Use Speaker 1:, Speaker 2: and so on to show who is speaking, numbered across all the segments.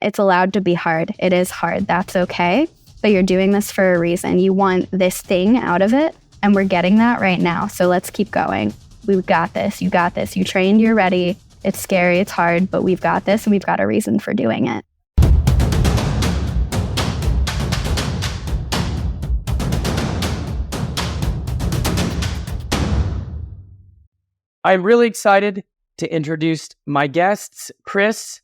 Speaker 1: It's allowed to be hard. It is hard. That's okay. But you're doing this for a reason. You want this thing out of it, and we're getting that right now. So let's keep going. We've got this. You got this. You trained. You're ready. It's scary. It's hard, but we've got this, and we've got a reason for doing it.
Speaker 2: I'm really excited to introduce my guests, Chris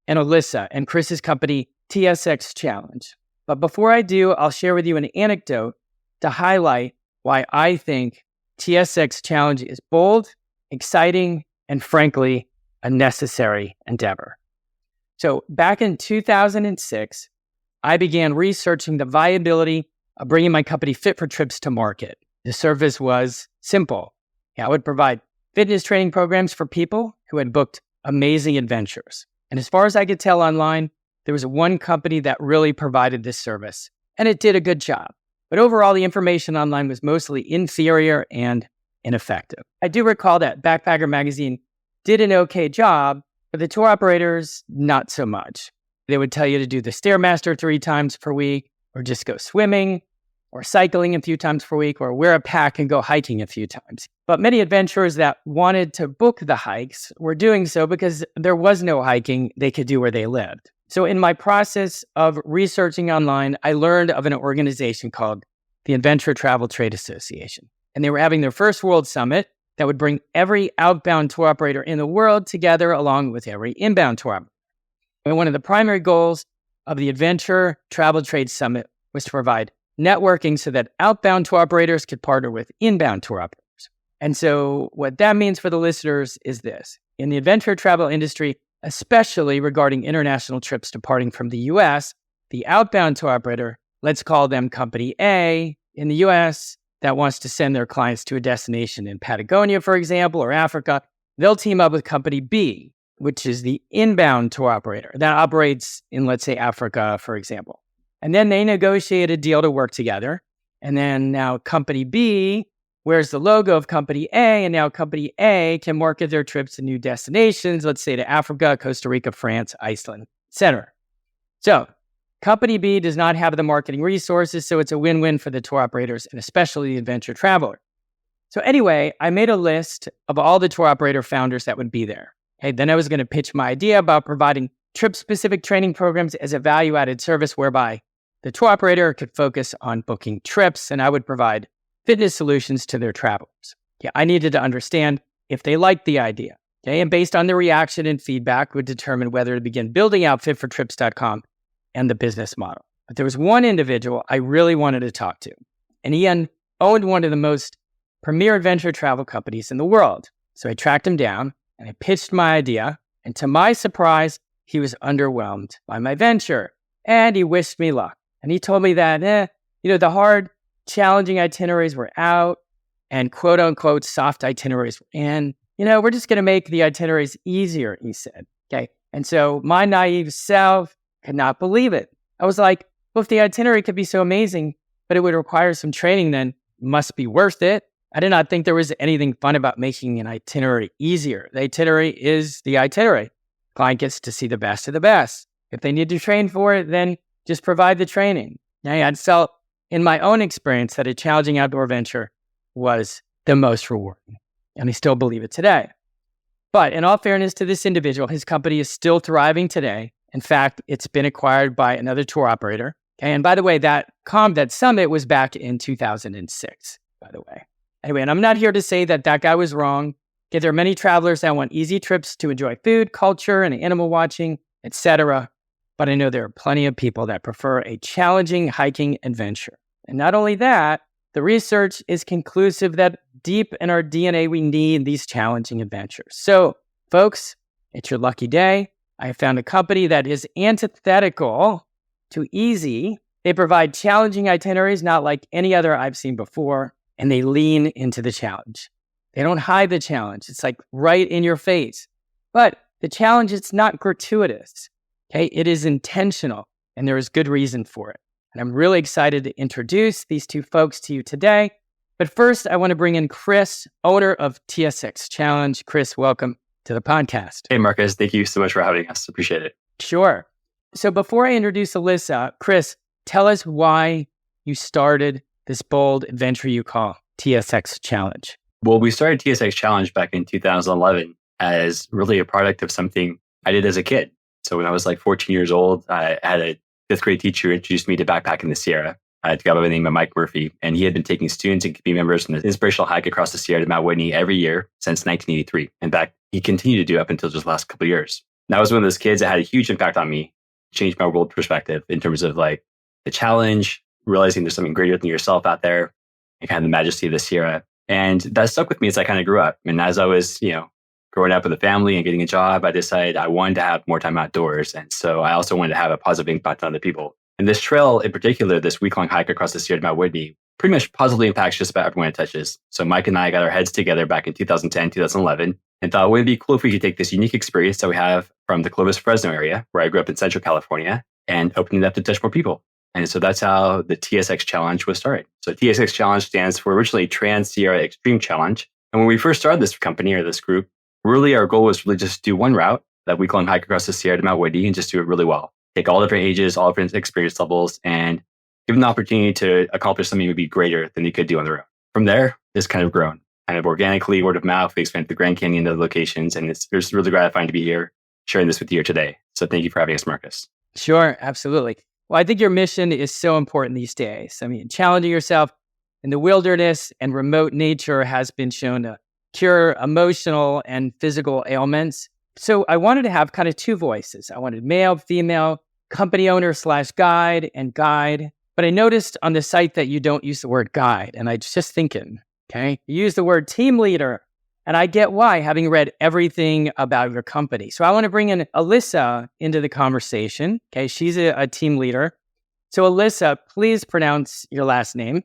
Speaker 2: and Alyssa, and Chris's company, TSX Challenge. But before I do, I'll share with you an anecdote to highlight why I think TSX Challenge is bold, exciting, and frankly, a necessary endeavor. So back in 2006, I began researching the viability of bringing my company Fit for Trips to market. The service was simple. I would provide fitness training programs for people who had booked amazing adventures. And as far as I could tell online, there was one company that really provided this service, and it did a good job. But overall, the information online was mostly inferior and ineffective. I do recall that Backpacker Magazine did an okay job, but the tour operators, not so much. They would tell you to do the Stairmaster 3 times per week, or just go swimming, or cycling a few times per week, or wear a pack and go hiking a few times. But many adventurers that wanted to book the hikes were doing so because there was no hiking they could do where they lived. So in my process of researching online, I learned of an organization called the Adventure Travel Trade Association. And they were having their first World Summit that would bring every outbound tour operator in the world together along with every inbound tour operator. And one of the primary goals of the Adventure Travel Trade Summit was to provide networking so that outbound tour operators could partner with inbound tour operators. And so what that means for the listeners is this. In the adventure travel industry, especially regarding international trips departing from the US, the outbound tour operator, let's call them Company A in the US, that wants to send their clients to a destination in Patagonia, for example, or Africa, they'll team up with Company B, which is the inbound tour operator that operates in, let's say, Africa, for example. And then they negotiate a deal to work together. And then now Company B wears the logo of Company A, and now Company A can market their trips to new destinations, let's say to Africa, Costa Rica, France, Iceland, etc. So Company B does not have the marketing resources, so it's a win-win for the tour operators and especially the adventure traveler. So anyway, I made a list of all the tour operator founders that would be there. Okay, then I was going to pitch my idea about providing trip-specific training programs as a value-added service whereby the tour operator could focus on booking trips, and I would provide fitness solutions to their travelers. Yeah, I needed to understand if they liked the idea. Okay, and based on their reaction and feedback, would determine whether to begin building out fitfortrips.com and the business model. But there was one individual I really wanted to talk to, and he owned one of the most premier adventure travel companies in the world. So I tracked him down and I pitched my idea, and to my surprise, he was underwhelmed by my venture, and he wished me luck. And he told me that, the hard, challenging itineraries were out and quote unquote soft itineraries were in. We're just going to make the itineraries easier, he said. Okay. And so my naive self could not believe it. I was like, well, if the itinerary could be so amazing, but it would require some training, then it must be worth it. I did not think there was anything fun about making an itinerary easier. The itinerary is the itinerary. Client gets to see the best of the best. If they need to train for it, then just provide the training. I had felt in my own experience that a challenging outdoor venture was the most rewarding. And I still believe it today. But in all fairness to this individual, his company is still thriving today. In fact, it's been acquired by another tour operator. And by the way, that summit was back in 2006, by the way. Anyway, and I'm not here to say that guy was wrong. Okay, there are many travelers that want easy trips to enjoy food, culture, and animal watching, etc. But I know there are plenty of people that prefer a challenging hiking adventure. And not only that, the research is conclusive that deep in our DNA, we need these challenging adventures. So, folks, it's your lucky day. I have found a company that is antithetical to easy. They provide challenging itineraries, not like any other I've seen before, and they lean into the challenge. They don't hide the challenge. It's like right in your face. But the challenge, it's not gratuitous. Okay, it is intentional, and there is good reason for it. And I'm really excited to introduce these two folks to you today. But first, I want to bring in Chris, owner of TSX Challenge. Chris, welcome to the podcast.
Speaker 3: Hey, Marcus. Thank you so much for having us. Appreciate it.
Speaker 2: Sure. So before I introduce Alyssa, Chris, tell us why you started this bold adventure you call TSX Challenge.
Speaker 3: Well, we started TSX Challenge back in 2011 as really a product of something I did as a kid. So when I was like 14 years old, I had a fifth grade teacher who introduced me to backpacking the Sierra. I had a guy by the name of Mike Murphy, and he had been taking students and community members on an inspirational hike across the Sierra to Mount Whitney every year since 1983. In fact, he continued to do up until just the last couple of years. And I was one of those kids that had a huge impact on me, changed my world perspective in terms of like the challenge, realizing there's something greater than yourself out there, and kind of the majesty of the Sierra. And that stuck with me as I kind of grew up. And as I was, growing up with a family and getting a job, I decided I wanted to have more time outdoors. And so I also wanted to have a positive impact on other people. And this trail in particular, this week-long hike across the Sierra to Mount Whitney, pretty much positively impacts just about everyone it touches. So Mike and I got our heads together back in 2010, 2011, and thought, wouldn't it be cool if we could take this unique experience that we have from the Clovis, Fresno area, where I grew up in Central California, and open it up to touch more people. And so that's how the TSX Challenge was started. So TSX Challenge stands for originally Trans Sierra Extreme Challenge. And when we first started this company or this group, really our goal was really just do one route, that week-long hike across the Sierra to Mount Whitney, and just do it really well. Take all different ages, all different experience levels, and give them the opportunity to accomplish something maybe greater than they could do on their own. From there, it's kind of grown. Kind of organically, word of mouth, we expanded the Grand Canyon to other locations, and it's really gratifying to be here sharing this with you today. So thank you for having us, Marcus.
Speaker 2: Sure, absolutely. Well, I think your mission is so important these days. I mean, challenging yourself in the wilderness and remote nature has been shown to cure emotional and physical ailments. So I wanted to have kind of two voices. I wanted male, female, company owner / guide and guide. But I noticed on the site that you don't use the word guide. And I was just thinking, okay, you use the word team leader. And I get why, having read everything about your company. So I want to bring in Alyssa into the conversation. Okay, she's a team leader. So Alyssa, please pronounce your last name.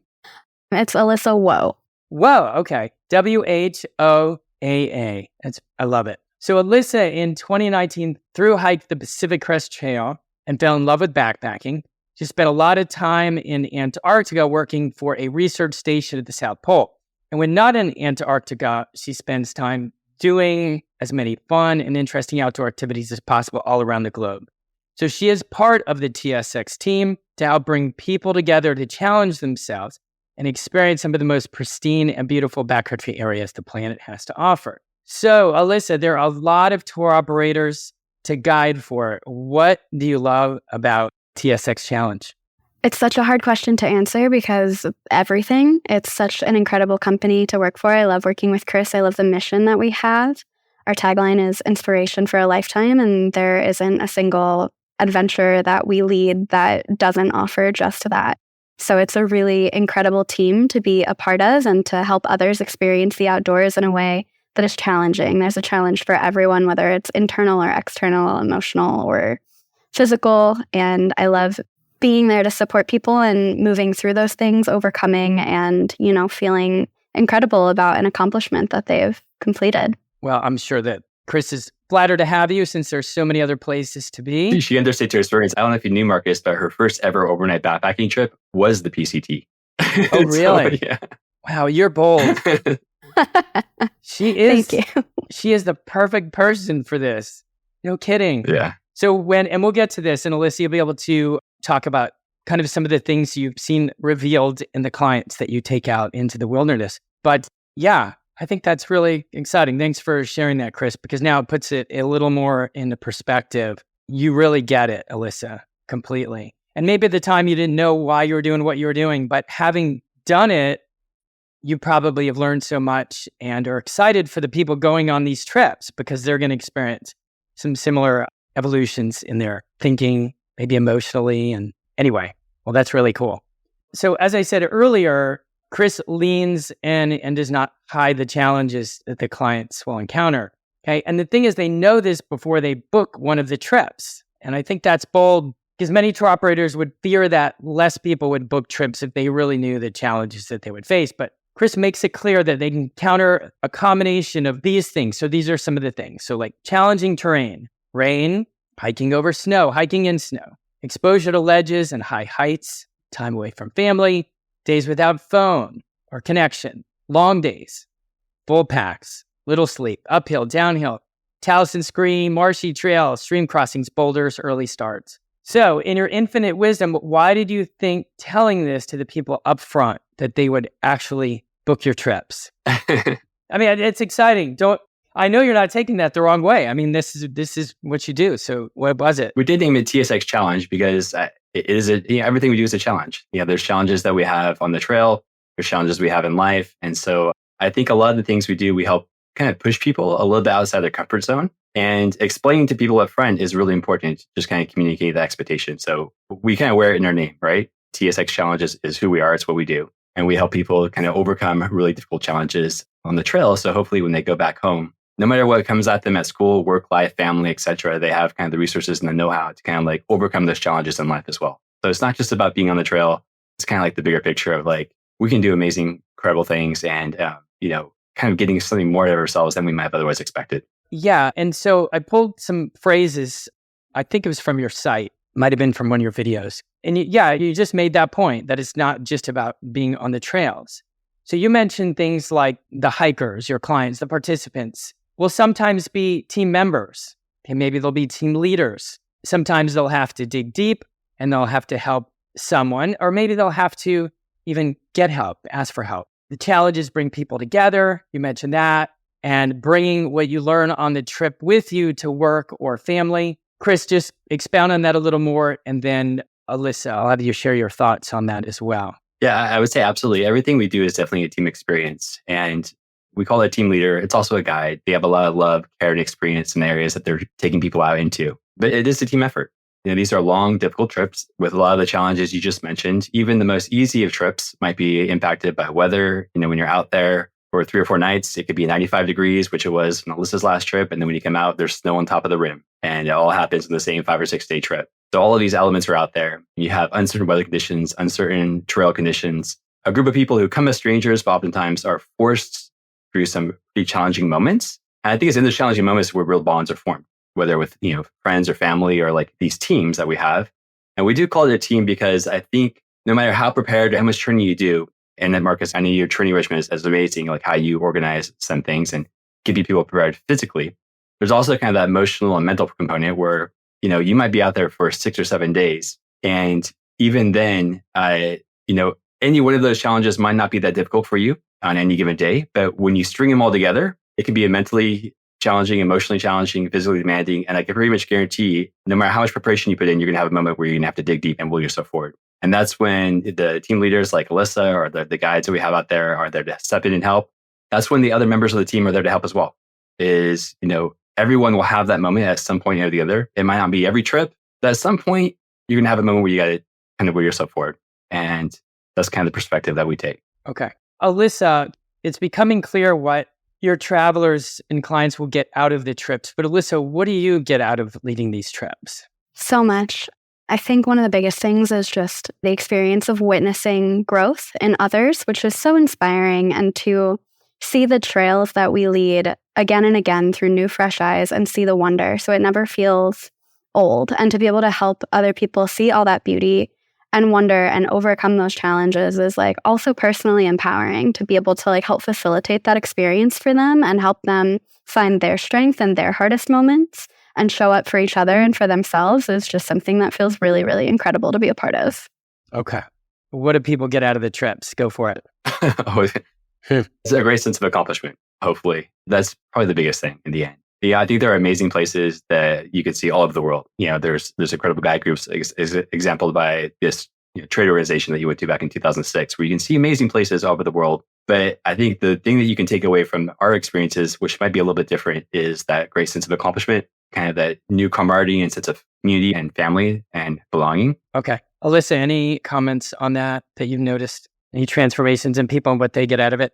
Speaker 1: It's Alyssa Whoaa.
Speaker 2: Whoa, okay. Whoaa. I love it. So Alyssa, in 2019, hiked the Pacific Crest Trail and fell in love with backpacking. She spent a lot of time in Antarctica working for a research station at the South Pole. And when not in Antarctica, she spends time doing as many fun and interesting outdoor activities as possible all around the globe. So she is part of the TSX team to help bring people together to challenge themselves and experience some of the most pristine and beautiful backcountry areas the planet has to offer. So, Alyssa, there are a lot of tour operators to guide for. What do you love about TSX Challenge?
Speaker 1: It's such a hard question to answer because everything. It's such an incredible company to work for. I love working with Chris. I love the mission that we have. Our tagline is inspiration for a lifetime, and there isn't a single adventure that we lead that doesn't offer just that. So it's a really incredible team to be a part of and to help others experience the outdoors in a way that is challenging. There's a challenge for everyone, whether it's internal or external, emotional or physical. And I love being there to support people and moving through those things, overcoming and, feeling incredible about an accomplishment that they've completed.
Speaker 2: Well, I'm sure that Chris is flattered to have you since there's so many other places to be.
Speaker 3: She understates her experience. I don't know if you knew, Marcus, but her first ever overnight backpacking trip was the PCT.
Speaker 2: Oh, really?
Speaker 3: So, yeah.
Speaker 2: Wow, you're bold. She is.
Speaker 1: Thank you.
Speaker 2: She is the perfect person for this. No kidding.
Speaker 3: Yeah.
Speaker 2: So and we'll get to this, and Alyssa, you'll be able to talk about kind of some of the things you've seen revealed in the clients that you take out into the wilderness. But yeah, I think that's really exciting. Thanks for sharing that, Chris, because now it puts it a little more into perspective. You really get it, Alyssa, completely. And maybe at the time you didn't know why you were doing what you were doing, but having done it, you probably have learned so much and are excited for the people going on these trips because they're going to experience some similar evolutions in their thinking, maybe emotionally. And anyway, well, that's really cool. So as I said earlier, Chris leans in and does not hide the challenges that the clients will encounter. Okay. And the thing is, they know this before they book one of the trips. And I think that's bold because many tour operators would fear that less people would book trips if they really knew the challenges that they would face. But Chris makes it clear that they can encounter a combination of these things. So these are some of the things. So like challenging terrain, rain, hiking over snow, hiking in snow, exposure to ledges and high heights, time away from family, days without phone or connection, long days, full packs, little sleep, uphill, downhill, Taliesin Scree, marshy trails, stream crossings, boulders, early starts. So, in your infinite wisdom, why did you think telling this to the people up front that they would actually book your trips? I mean, it's exciting. I know you're not taking that the wrong way. I mean, this is what you do. So, what was it?
Speaker 3: We did name it TSX Challenge because it is everything we do is a challenge. There's challenges that we have on the trail. There's challenges we have in life, and so I think a lot of the things we do, we help kind of push people a little bit outside their comfort zone. And explaining to people up front is really important. Just kind of communicate the expectation. So we kind of wear it in our name, right? TSX Challenge is who we are. It's what we do. And we help people kind of overcome really difficult challenges on the trail. So hopefully when they go back home, no matter what comes at them at school, work, life, family, etc., they have kind of the resources and the know-how to kind of like overcome those challenges in life as well. So it's not just about being on the trail. It's kind of like the bigger picture of like, we can do amazing, incredible things and, kind of getting something more out of ourselves than we might have otherwise expected.
Speaker 2: Yeah. And so I pulled some phrases. I think it was from your site, might have been from one of your videos. And you just made that point that it's not just about being on the trails. So you mentioned things like the hikers, your clients, the participants will sometimes be team members. And maybe they'll be team leaders. Sometimes they'll have to dig deep and they'll have to help someone, or maybe they'll have to even get help, ask for help. The challenges bring people together. You mentioned that. And bringing what you learn on the trip with you to work or family. Chris, just expound on that a little more. And then Alyssa, I'll have you share your thoughts on that as well.
Speaker 3: Yeah, I would say absolutely. Everything we do is definitely a team experience. And we call it a team leader. It's also a guide. They have a lot of love, care, and experience in the areas that they're taking people out into. But it is a team effort. These are long, difficult trips with a lot of the challenges you just mentioned. Even the most easy of trips might be impacted by weather. When you're out there for 3 or 4 nights, it could be 95 degrees, which it was on Alyssa's last trip. And then when you come out, there's snow on top of the rim. And it all happens in the same 5 or 6 day trip. So all of these elements are out there. You have uncertain weather conditions, uncertain trail conditions. A group of people who come as strangers, but oftentimes are forced through some pretty challenging moments. And I think it's in those challenging moments where real bonds are formed, whether with friends or family or like these teams that we have. And we do call it a team because I think no matter how prepared or how much training you do, and then Marcus, I know your training regimen is amazing, like how you organize some things and get people prepared physically. There's also kind of that emotional and mental component where, you might be out there for 6 or 7 days. And even then, any one of those challenges might not be that difficult for you on any given day. But when you string them all together, it can be a mentally challenging, emotionally challenging, physically demanding. And I can pretty much guarantee, no matter how much preparation you put in, you're going to have a moment where you're going to have to dig deep and will yourself forward. And that's when the team leaders like Alyssa or the guides that we have out there are there to step in and help. That's when the other members of the team are there to help as well. Everyone will have that moment at some point or the other. It might not be every trip, but at some point, you're going to have a moment where you got to kind of will yourself forward. And that's kind of the perspective that we take.
Speaker 2: Okay. Alyssa, it's becoming clear what your travelers and clients will get out of the trips. But Alyssa, what do you get out of leading these trips?
Speaker 1: So much. I think one of the biggest things is just the experience of witnessing growth in others, which is so inspiring, and to see the trails that we lead again and again through new, fresh eyes and see the wonder. So it never feels old. And to be able to help other people see all that beauty and wonder and overcome those challenges is like also personally empowering to be able to like help facilitate that experience for them and help them find their strength in their hardest moments and show up for each other and for themselves is just something that feels really, really incredible to be a part of.
Speaker 2: Okay. What do people get out of the trips? Go for it.
Speaker 3: It's a great sense of accomplishment, hopefully. That's probably the biggest thing in the end. Yeah, I think there are amazing places that you can see all over the world. There's incredible guide groups, exampled by this trade organization that you went to back in 2006, where you can see amazing places all over the world. But I think the thing that you can take away from our experiences, which might be a little bit different, is that great sense of accomplishment, kind of that new camaraderie and sense of community and family and belonging.
Speaker 2: Okay. Alyssa, any comments on that you've noticed? Any transformations in people and what they get out of it?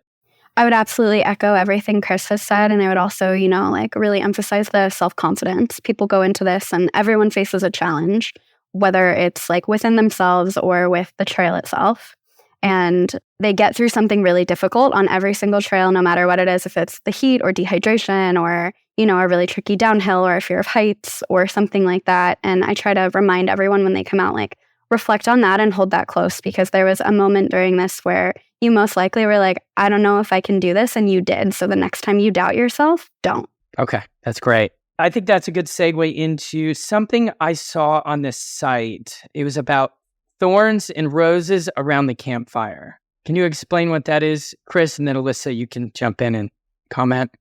Speaker 1: I would absolutely echo everything Chris has said. And I would also, really emphasize the self-confidence. People go into this and everyone faces a challenge, whether it's like within themselves or with the trail itself. And they get through something really difficult on every single trail, no matter what it is, if it's the heat or dehydration or, a really tricky downhill or a fear of heights or something like that. And I try to remind everyone when they come out, like, reflect on that and hold that close, because there was a moment during this where you most likely were like, I don't know if I can do this. And you did. So the next time you doubt yourself, don't.
Speaker 2: Okay. That's great. I think that's a good segue into something I saw on the site. It was about thorns and roses around the campfire. Can you explain what that is, Chris? And then Alyssa, you can jump in and comment.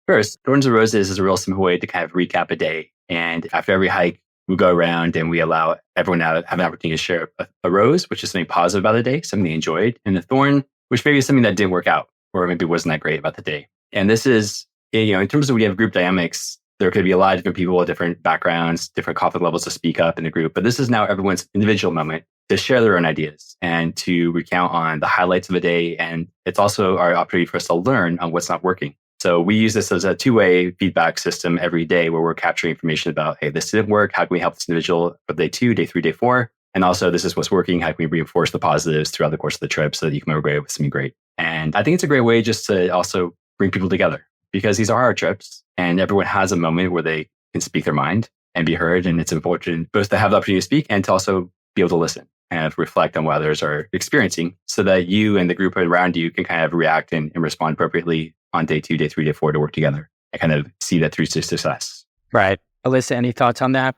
Speaker 3: First, Thorns and Roses is a real simple way to kind of recap a day. And after every hike, we go around and we allow everyone to have an opportunity to share a rose, which is something positive about the day, something they enjoyed, and a thorn, which maybe is something that didn't work out or maybe wasn't that great about the day. And this is, in terms of when you have group dynamics, there could be a lot of different people with different backgrounds, different conflict levels to speak up in a group. But this is now everyone's individual moment to share their own ideas and to recount on the highlights of a day. And it's also our opportunity for us to learn on what's not working. So we use this as a two-way feedback system every day where we're capturing information about, hey, this didn't work. How can we help this individual for day 2, day 3, day 4? And also, this is what's working. How can we reinforce the positives throughout the course of the trip so that you come away with something great? And I think it's a great way just to also bring people together because these are our trips and everyone has a moment where they can speak their mind and be heard. And it's important both to have the opportunity to speak and to also be able to listen and reflect on what others are experiencing so that you and the group around you can kind of react and respond appropriately on day 2, day 3, day 4 to work together and kind of see that through to success.
Speaker 2: Right. Alyssa, any thoughts on that?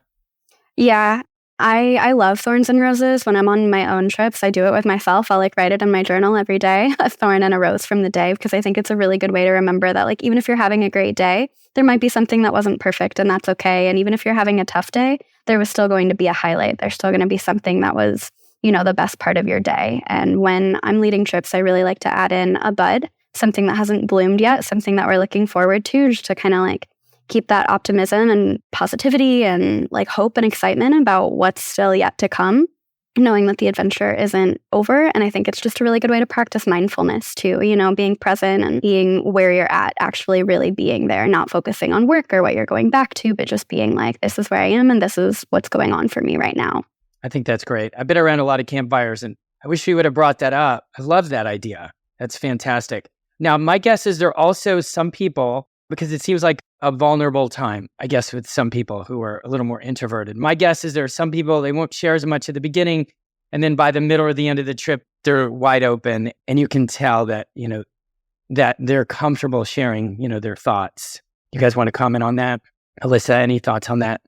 Speaker 1: Yeah, I love thorns and roses. When I'm on my own trips, I do it with myself. I'll write it in my journal every day, a thorn and a rose from the day, because I think it's a really good way to remember that even if you're having a great day, there might be something that wasn't perfect and that's okay. And even if you're having a tough day, there was still going to be a highlight. There's still going to be something that was, the best part of your day. And when I'm leading trips, I really like to add in a bud, something that hasn't bloomed yet, something that we're looking forward to, just to kind of keep that optimism and positivity and hope and excitement about what's still yet to come, knowing that the adventure isn't over. And I think it's just a really good way to practice mindfulness too, being present and being where you're at, actually really being there, not focusing on work or what you're going back to, but just being this is where I am and this is what's going on for me right now.
Speaker 2: I think that's great. I've been around a lot of campfires and I wish we would have brought that up. I love that idea. That's fantastic. Now, my guess is there are also some people, because it seems like a vulnerable time, I guess, with some people who are a little more introverted. My guess is there are some people, they won't share as much at the beginning. And then by the middle or the end of the trip, they're wide open. And you can tell that, that they're comfortable sharing, their thoughts. You guys want to comment on that? Alyssa, any thoughts on that?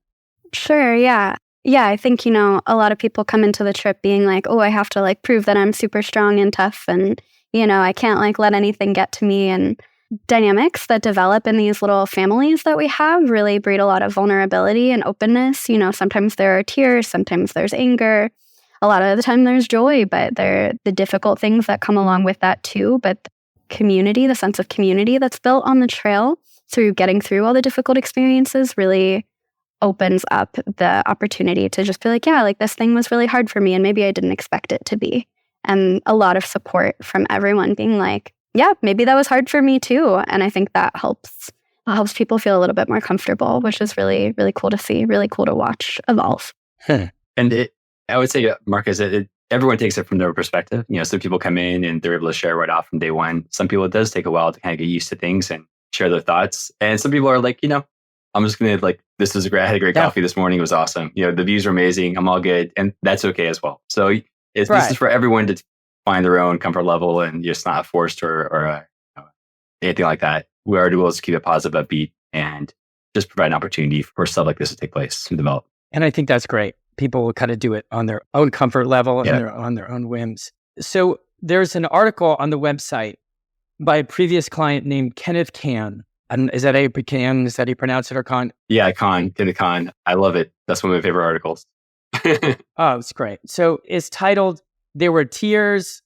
Speaker 1: Sure, yeah. Yeah, I think, a lot of people come into the trip being oh, I have to prove that I'm super strong and tough and, I can't let anything get to me. And dynamics that develop in these little families that we have really breed a lot of vulnerability and openness. Sometimes there are tears, sometimes there's anger. A lot of the time there's joy, but there are the difficult things that come along with that too. But community, the sense of community that's built on the trail through getting through all the difficult experiences really opens up the opportunity to just be this thing was really hard for me and maybe I didn't expect it to be. And a lot of support from everyone being yeah, maybe that was hard for me too. And I think that helps people feel a little bit more comfortable, which is really, really cool to see, really cool to watch evolve.
Speaker 3: And I would say, Marcus, everyone takes it from their perspective. Some people come in and they're able to share right off from day one. Some people, it does take a while to kind of get used to things and share their thoughts. And some people are I'm just going to this is great. I had a great coffee this morning. It was awesome. The views are amazing. I'm all good. And that's okay as well. So this is for everyone to find their own comfort level and just not forced or anything like that. We are able to keep it positive, upbeat, and just provide an opportunity for stuff like this to take place and develop.
Speaker 2: And I think that's great. People will kind of do it on their own comfort level and on their own whims. So there's an article on the website by a previous client named Kenneth Kahn. Is that how you pronounce it, or Kahn?
Speaker 3: Yeah, Kenneth Kahn. I love it. That's one of my favorite articles.
Speaker 2: Oh, it's great. So it's titled, "There Were Tears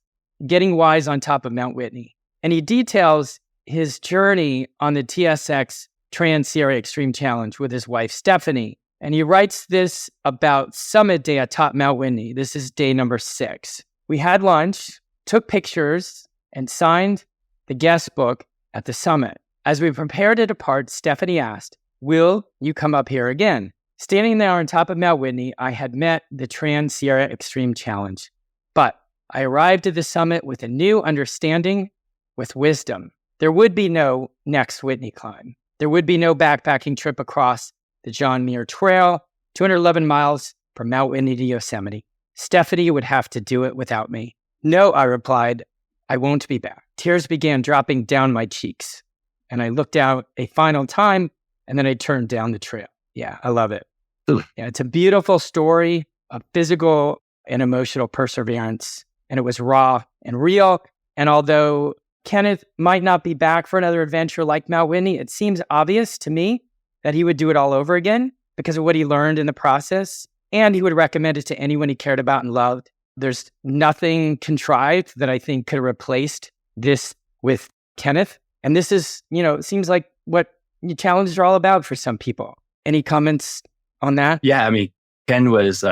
Speaker 2: Getting Wise on Top of Mount Whitney." And he details his journey on the TSX Trans-Sierra Extreme Challenge with his wife, Stephanie. And he writes this about summit day atop Mount Whitney. This is day number 6. We had lunch, took pictures, and signed the guest book at the summit. As we prepared to depart, Stephanie asked, "Will you come up here again?" Standing there on top of Mount Whitney, I had met the Trans-Sierra Extreme Challenge. But I arrived at the summit with a new understanding, with wisdom. There would be no next Whitney climb. There would be no backpacking trip across the John Muir Trail, 211 miles from Mount Whitney to Yosemite. Stephanie would have to do it without me. "No," I replied, "I won't be back." Tears began dropping down my cheeks, and I looked out a final time and then I turned down the trail. Yeah, I love it.
Speaker 3: Ooh.
Speaker 2: Yeah, it's a beautiful story of physical and emotional perseverance, and it was raw and real. And although Kenneth might not be back for another adventure like Mount Whitney, it seems obvious to me that he would do it all over again because of what he learned in the process, and he would recommend it to anyone he cared about and loved. There's nothing contrived that I think could have replaced this with Kenneth. And this is, it seems like what challenges are all about for some people. Any comments on that?
Speaker 3: Yeah, I mean, Ken was,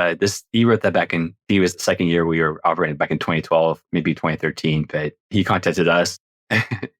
Speaker 3: he wrote that he was the second year we were operating back in 2012, maybe 2013, but he contacted us.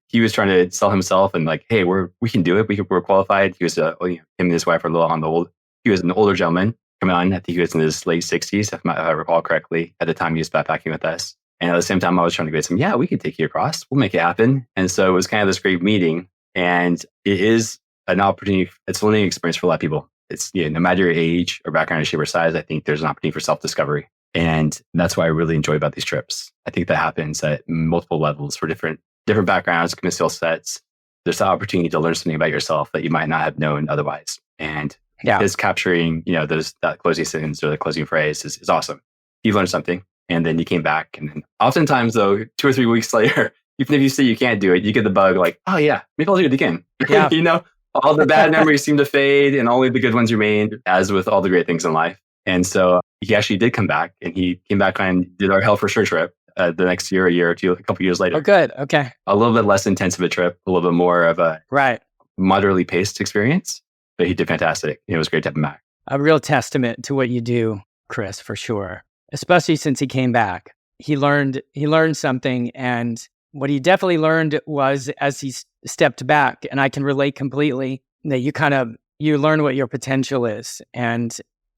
Speaker 3: He was trying to sell himself and like, hey, we can do it. We're qualified. He was, him and his wife were a little on the old. He was an older gentleman coming on. I think he was in his late 60s, if I recall correctly. At the time, he was backpacking with us. And at the same time, I was trying to get some, we can take you across. We'll make it happen. And so it was kind of this great meeting. And it is an opportunity. It's a learning experience for a lot of people. It's, no matter your age or background, shape or size, I think there's an opportunity for self-discovery. And that's what I really enjoy about these trips. I think that happens at multiple levels for different backgrounds, skill sets. There's the opportunity to learn something about yourself that you might not have known otherwise. And just capturing, that closing sentence or the closing phrase is awesome. You learned something and then you came back. And then oftentimes though, 2 or 3 weeks later, even if you say you can't do it, you get the bug like, oh yeah, maybe I'll do it again.
Speaker 2: Yeah.
Speaker 3: All the bad memories seem to fade and only the good ones remain, as with all the great things in life. And so he actually did come back, and he came back and did our Hell for Sure trip the next year, a year or two, a couple years later.
Speaker 2: Oh, good. Okay.
Speaker 3: A little bit less intense of a trip, a little bit more of a moderately paced experience, but he did fantastic. It was great to have him back.
Speaker 2: A real testament to what you do, Chris, for sure. Especially since he came back. He learned something, and what he definitely learned was as he stepped back, and I can relate completely, that you learn what your potential is. And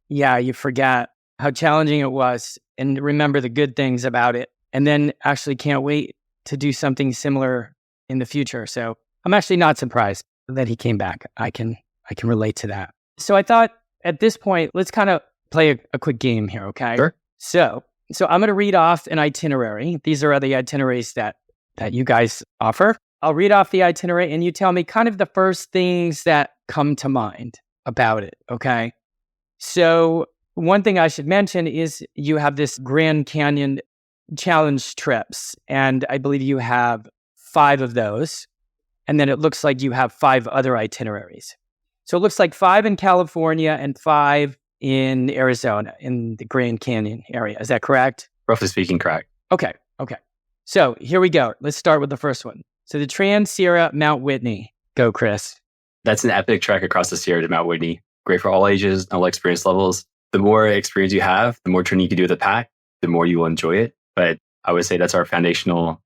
Speaker 2: you forget how challenging it was and remember the good things about it. And then actually can't wait to do something similar in the future. So I'm actually not surprised that he came back. I can relate to that. So I thought at this point, let's kind of play a quick game here, okay?
Speaker 3: Sure.
Speaker 2: So I'm going to read off an itinerary. These are the itineraries that you guys offer. I'll read off the itinerary and you tell me kind of the first things that come to mind about it, okay? So one thing I should mention is you have this Grand Canyon challenge trips, and I believe you have 5 of those. And then it looks like you have 5 other itineraries. So it looks like 5 in California and 5 in Arizona, in the Grand Canyon area. Is that correct?
Speaker 3: Roughly speaking, correct.
Speaker 2: Okay. So here we go. Let's start with the first one. So the Trans-Sierra Mount Whitney. Go, Chris.
Speaker 3: That's an epic trek across the Sierra to Mount Whitney. Great for all ages, all experience levels. The more experience you have, the more training you can do with the pack, the more you will enjoy it. But I would say that's our foundational,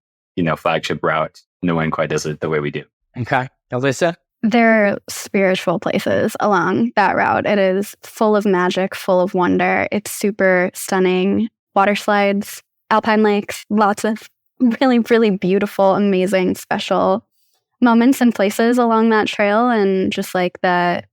Speaker 3: flagship route. No one quite does it the way we do.
Speaker 2: Okay. Alyssa?
Speaker 1: There are spiritual places along that route. It is full of magic, full of wonder. It's super stunning. Water slides, alpine lakes, lots of really, really beautiful, amazing, special moments and places along that trail. And just like the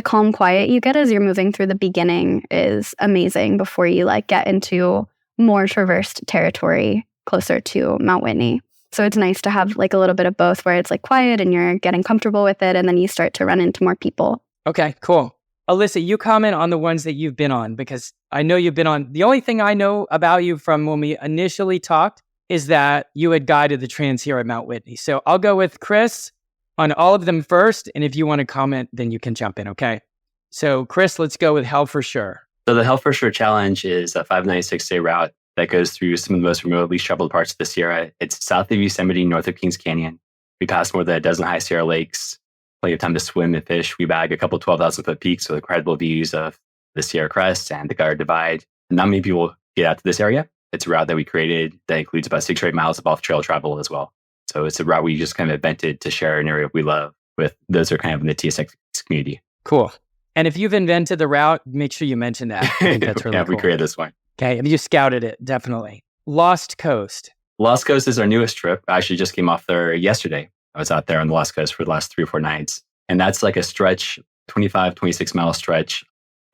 Speaker 1: calm quiet you get as you're moving through the beginning is amazing before you get into more traversed territory closer to Mount Whitney. So it's nice to have a little bit of both, where it's quiet and you're getting comfortable with it, and then you start to run into more people.
Speaker 2: Okay, cool. Alyssa, you comment on the ones that you've been on, because I know you've been on. The only thing I know about you from when we initially talked is that you had guided the Trans-Sierra Mount Whitney. So I'll go with Chris on all of them first, and if you want to comment, then you can jump in, okay? So Chris, let's go with Hell for Sure.
Speaker 3: So the Hell for Sure Challenge is a 5-night, 6-day route that goes through some of the most remote, least traveled parts of the Sierra. It's south of Yosemite, north of Kings Canyon. We pass more than a dozen high Sierra lakes, plenty of time to swim and fish. We bag a couple 12,000-foot peaks with incredible views of the Sierra Crest and the Guard Divide. Not many people get out to this area. It's a route that we created that includes about 6 or 8 miles of off-trail travel as well. So it's a route we just kind of invented to share an area we love with those who are kind of in the TSX community.
Speaker 2: Cool. And if you've invented the route, make sure you mention that. I think that's really cool.
Speaker 3: We created this one.
Speaker 2: Okay, and you scouted it, definitely. Lost Coast.
Speaker 3: Lost Coast is our newest trip. I actually just came off there yesterday. I was out there on the Lost Coast for the last 3 or 4 nights. And that's a stretch, 25, 26-mile stretch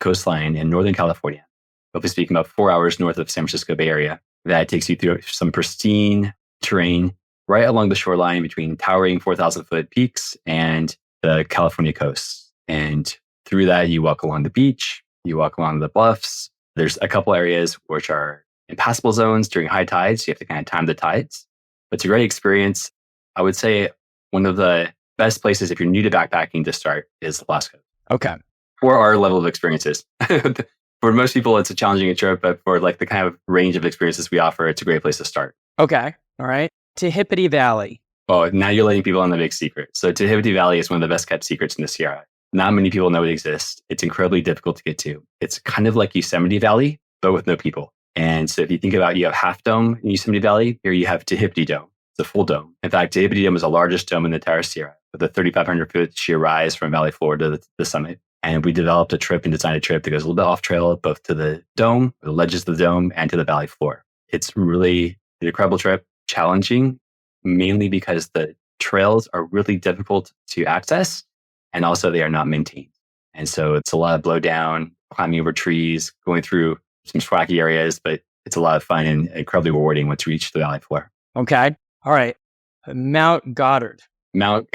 Speaker 3: coastline in Northern California. Roughly speaking, about 4 hours north of San Francisco Bay Area. That takes you through some pristine terrain right along the shoreline between towering 4,000-foot peaks and the California coast. And through that, you walk along the beach, you walk along the bluffs. There's a couple areas which are impassable zones during high tides. You have to kind of time the tides. But it's a great experience. I would say one of the best places if you're new to backpacking to start is Alaska.
Speaker 2: Okay.
Speaker 3: For our level of experiences. For most people, it's a challenging trip, but for like the kind of range of experiences we offer, it's a great place to start.
Speaker 2: Okay. All right. Tehipite Valley.
Speaker 3: Oh, now you're letting people on the big secret. So Tehipite Valley is one of the best kept secrets in the Sierra. Not many people know it exists. It's incredibly difficult to get to. It's kind of like Yosemite Valley, but with no people. And so if you think about, you have Half Dome in Yosemite Valley, here you have Tehipite Dome. It's a full dome. In fact, Tehipite Dome is the largest dome in the entire Sierra, with a 3,500 foot sheer rise from Valley Floor to the summit. And we developed a trip and designed a trip that goes a little bit off trail, both to the dome, the ledges of the dome, and to the valley floor. It's really an incredible trip, challenging, mainly because the trails are really difficult to access, and also they are not maintained. And so it's a lot of blow down, climbing over trees, going through some scwacky areas, but it's a lot of fun and incredibly rewarding once you reach the valley floor.
Speaker 2: Okay. All right. Mount Goddard.
Speaker 3: You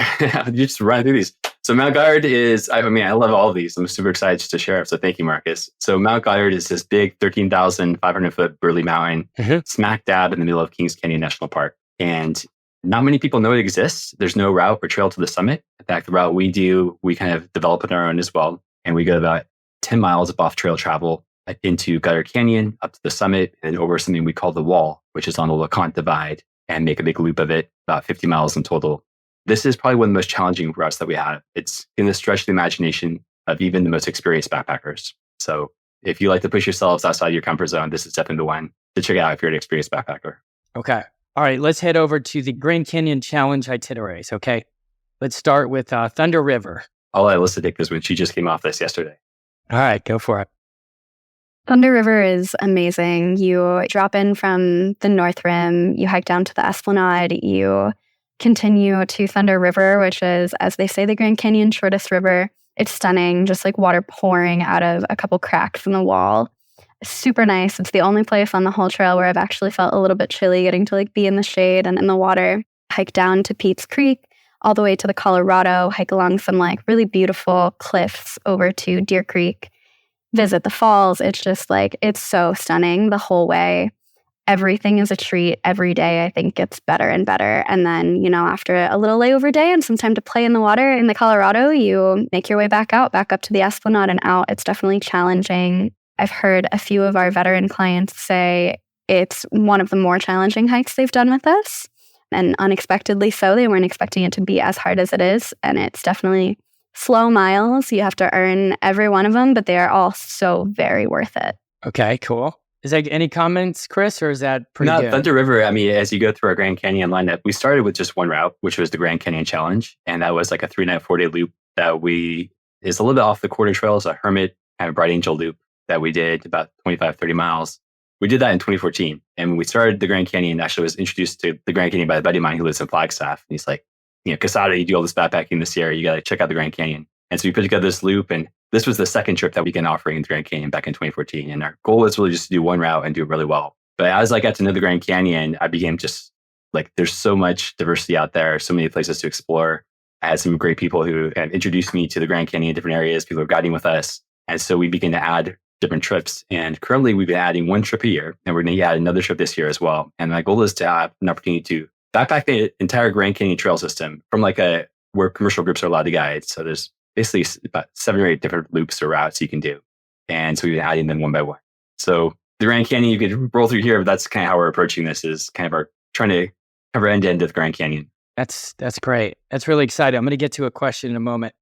Speaker 3: just run through these. So Mount Goddard is, I love all of these. I'm super excited to share. So thank you, Marcus. So Mount Goddard is this big 13,500 foot burly mountain, smack dab in the middle of Kings Canyon National Park. And not many people know it exists. There's no route or trail to the summit. In fact, the route we do, we kind of develop on our own as well. And we go about 10 miles of off-trail travel into Goddard Canyon, up to the summit, and over something we call the Wall, which is on the LeConte Divide, and make a big loop of it, about 50 miles in total. This is probably one of the most challenging routes that we have. It's going to stretch the imagination of even the most experienced backpackers. So if you like to push yourselves outside your comfort zone, this is definitely the one to check out if you're an experienced backpacker.
Speaker 2: Okay. All right. Let's head over to the Grand Canyon Challenge itineraries. Okay. Let's start with Thunder River.
Speaker 3: I'll let Alyssa take this when she just came off this yesterday.
Speaker 2: All right. Go for it.
Speaker 1: Thunder River is amazing. You drop in from the North Rim, you hike down to the Esplanade, you continue to Thunder River, which is, as they say, the Grand Canyon's shortest river. It's stunning, just like water pouring out of a couple cracks in the wall. Super nice. It's the only place on the whole trail where I've actually felt a little bit chilly, getting to like be in the shade and in the water. Hike down to Pete's Creek, all the way to the Colorado, hike along some like really beautiful cliffs over to Deer Creek, visit the falls. It's just like, it's so stunning the whole way. Everything is a treat. Every day, I think, gets better and better. And then, after a little layover day and some time to play in the water in the Colorado, you make your way back up to the Esplanade and out. It's definitely challenging. I've heard a few of our veteran clients say it's one of the more challenging hikes they've done with us. And unexpectedly so. They weren't expecting it to be as hard as it is. And it's definitely slow miles. You have to earn every one of them, but they are all so very worth it.
Speaker 2: Okay, cool. Is there any comments, Chris, or is that pretty good?
Speaker 3: Thunder River, as you go through our Grand Canyon lineup, we started with just one route, which was the Grand Canyon Challenge. And that was like a 3-night, 4-day loop that is a little bit off the quarter trails, a Hermit kind of Bright Angel loop that we did about 25, 30 miles. We did that in 2014. And when we started the Grand Canyon, actually was introduced to the Grand Canyon by a buddy of mine who lives in Flagstaff. And he's like, Casado, you do all this backpacking this year, you got to check out the Grand Canyon. And so we put together this loop, and this was the second trip that we began offering in the Grand Canyon back in 2014. And our goal was really just to do one route and do it really well. But as I got to know the Grand Canyon, I began just like, there's so much diversity out there, so many places to explore. I had some great people who have introduced me to the Grand Canyon in different areas. People are guiding with us. And so we began to add different trips. And currently we've been adding one trip a year, and we're going to add another trip this year as well. And my goal is to have an opportunity to backpack the entire Grand Canyon trail system from where commercial groups are allowed to guide. So there's basically about 7 or 8 different loops or routes you can do. And so we've been adding them one by one. So the Grand Canyon, you could roll through here, but that's kind of how we're approaching this, is kind of our trying to cover end to end of the Grand Canyon.
Speaker 2: That's great. That's really exciting. I'm going to get to a question in a moment.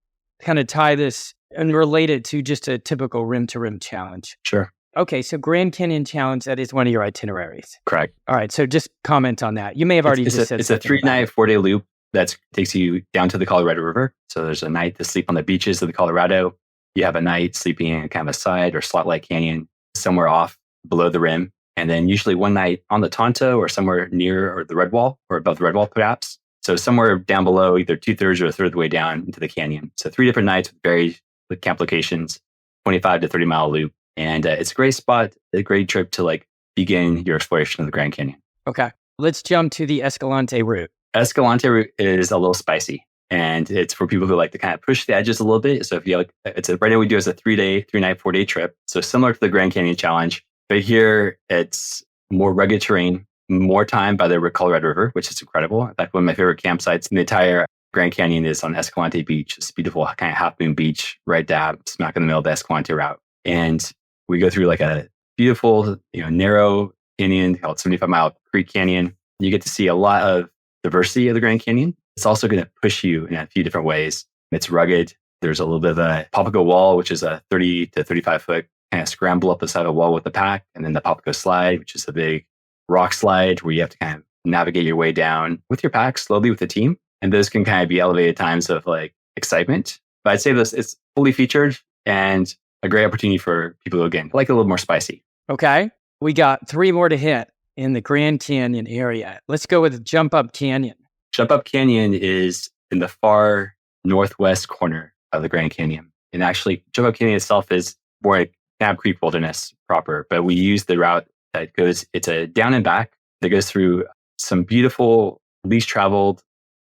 Speaker 2: Kind of tie this and relate it to just a typical rim-to-rim challenge.
Speaker 3: Sure.
Speaker 2: Okay, so Grand Canyon Challenge, that is one of your itineraries.
Speaker 3: Correct.
Speaker 2: All right, so just comment on that. You may have already said
Speaker 3: it's a 3-night, 4-day loop that takes you down to the Colorado River. So there's a night to sleep on the beaches of the Colorado. You have a night sleeping in kind of a side or slot-like canyon somewhere off below the rim. And then usually one night on the Tonto or somewhere near or the Red Wall or above the Red Wall perhaps. So somewhere down below, either 2/3 or a third of the way down into the canyon. So 3 different nights with varied camp locations, 25 to 30 mile loop. And it's a great spot, a great trip to begin your exploration of the Grand Canyon.
Speaker 2: Okay. Let's jump to the Escalante route.
Speaker 3: Escalante route is a little spicy. And it's for people who like to kind of push the edges a little bit. So if you like, right now we do as a 3-day, 3-night, 4-day trip. So similar to the Grand Canyon Challenge, but here it's more rugged terrain, more time by the Colorado River, which is incredible. In fact, one of my favorite campsites in the entire Grand Canyon is on Escalante Beach. It's a beautiful kind of half moon beach, right dab smack in the middle of the Escalante route. And we go through like a beautiful, narrow canyon called 75-mile Creek Canyon. You get to see a lot of diversity of the Grand Canyon. It's also going to push you in a few different ways. It's rugged. There's a little bit of a Papago wall, which is a 30 to 35 foot kind of scramble up the side of the wall with the pack. And then the Papago slide, which is a big rock slide where you have to kind of navigate your way down with your pack slowly with the team. And those can kind of be elevated times of like excitement. But I'd say it's fully featured and a great opportunity for people who, again, like a little more spicy.
Speaker 2: Okay. We got 3 more to hit in the Grand Canyon area. Let's go with Jump Up Canyon.
Speaker 3: Jump Up Canyon is in the far northwest corner of the Grand Canyon. And actually, Jump Up Canyon itself is more like Kanab Creek Wilderness proper, but we use the route that goes, it's a down and back that goes through some beautiful, least traveled,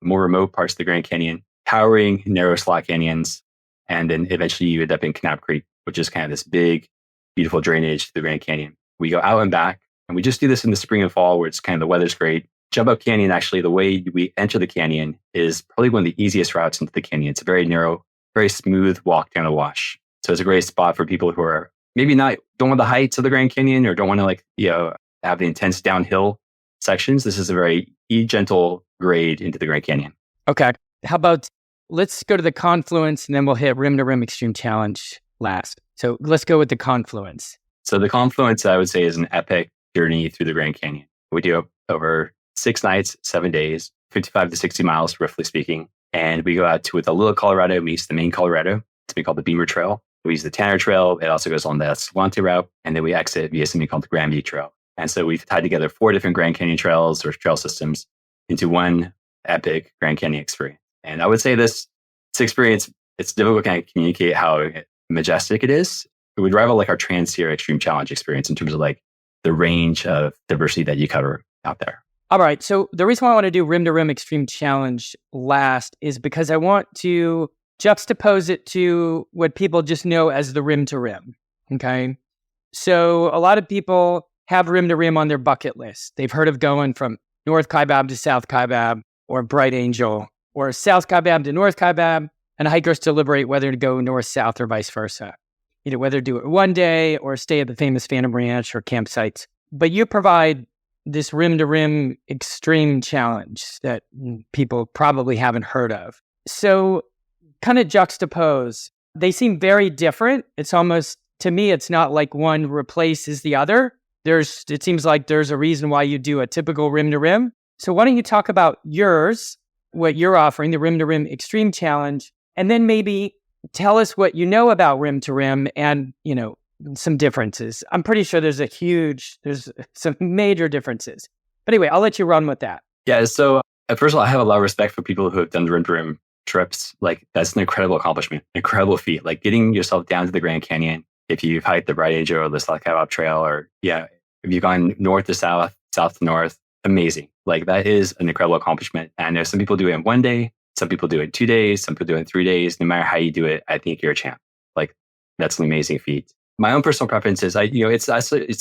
Speaker 3: more remote parts of the Grand Canyon, towering, narrow slot canyons. And then eventually you end up in Kanab Creek, which is kind of this big, beautiful drainage to the Grand Canyon. We go out and back, and we just do this in the spring and fall where it's kind of the weather's great. Jump Up Canyon, actually, the way we enter the canyon is probably one of the easiest routes into the canyon. It's a very narrow, very smooth walk down a wash. So it's a great spot for people who are maybe don't want the heights of the Grand Canyon or don't want to have the intense downhill sections. This is a very gentle grade into the Grand Canyon.
Speaker 2: Okay. How about let's go to the confluence and then we'll hit Rim to Rim Extreme Challenge last. So let's go with the confluence.
Speaker 3: So the confluence, I would say, is an epic journey through the Grand Canyon. We do over 6 nights, 7 days, 55 to 60 miles, roughly speaking. And we go out to the Little Colorado meets the main Colorado. It's being called the Beamer Trail. We use the Tanner Trail. It also goes on the Escalante route. And then we exit via something called the Granby Trail. And so we've tied together 4 different Grand Canyon trails or trail systems into one epic Grand Canyon experience. And I would say this experience, it's difficult to kind of communicate how majestic it is. It would rival like our Trans-Sierra Extreme Challenge experience in terms of like the range of diversity that you cover out there.
Speaker 2: All right. So the reason why I want to do Rim to Rim Extreme Challenge last is because I want to juxtapose it to what people just know as the Rim to Rim. Okay. So a lot of people have Rim to Rim on their bucket list. They've heard of going from North Kaibab to South Kaibab or Bright Angel or South Kaibab to North Kaibab, and hikers deliberate whether to go north, south, or vice versa. Whether to do it one day or stay at the famous Phantom Ranch or campsites. But you provide this Rim to Rim Extreme Challenge that people probably haven't heard of. So kind of juxtapose. They seem very different. It's almost, to me, it's not like one replaces the other. It seems like there's a reason why you do a typical Rim to Rim. So why don't you talk about yours, what you're offering, the Rim to Rim Extreme Challenge, and then maybe tell us what you know about Rim to Rim and, some differences. I'm pretty sure there's some major differences. But anyway, I'll let you run with that.
Speaker 3: Yeah. So first of all, I have a lot of respect for people who have done the Rim to Rim trips. Like that's an incredible accomplishment, incredible feat. Like getting yourself down to the Grand Canyon. If you've hiked the Bright Angel or the South Kaibab Trail, or if you've gone north to south, south to north, amazing. Like that is an incredible accomplishment. And I know some people do it in 1 day. Some people do it in 2 days. Some people do it in 3 days. No matter how you do it, I think you're a champ. Like that's an amazing feat. My own personal preference is, it's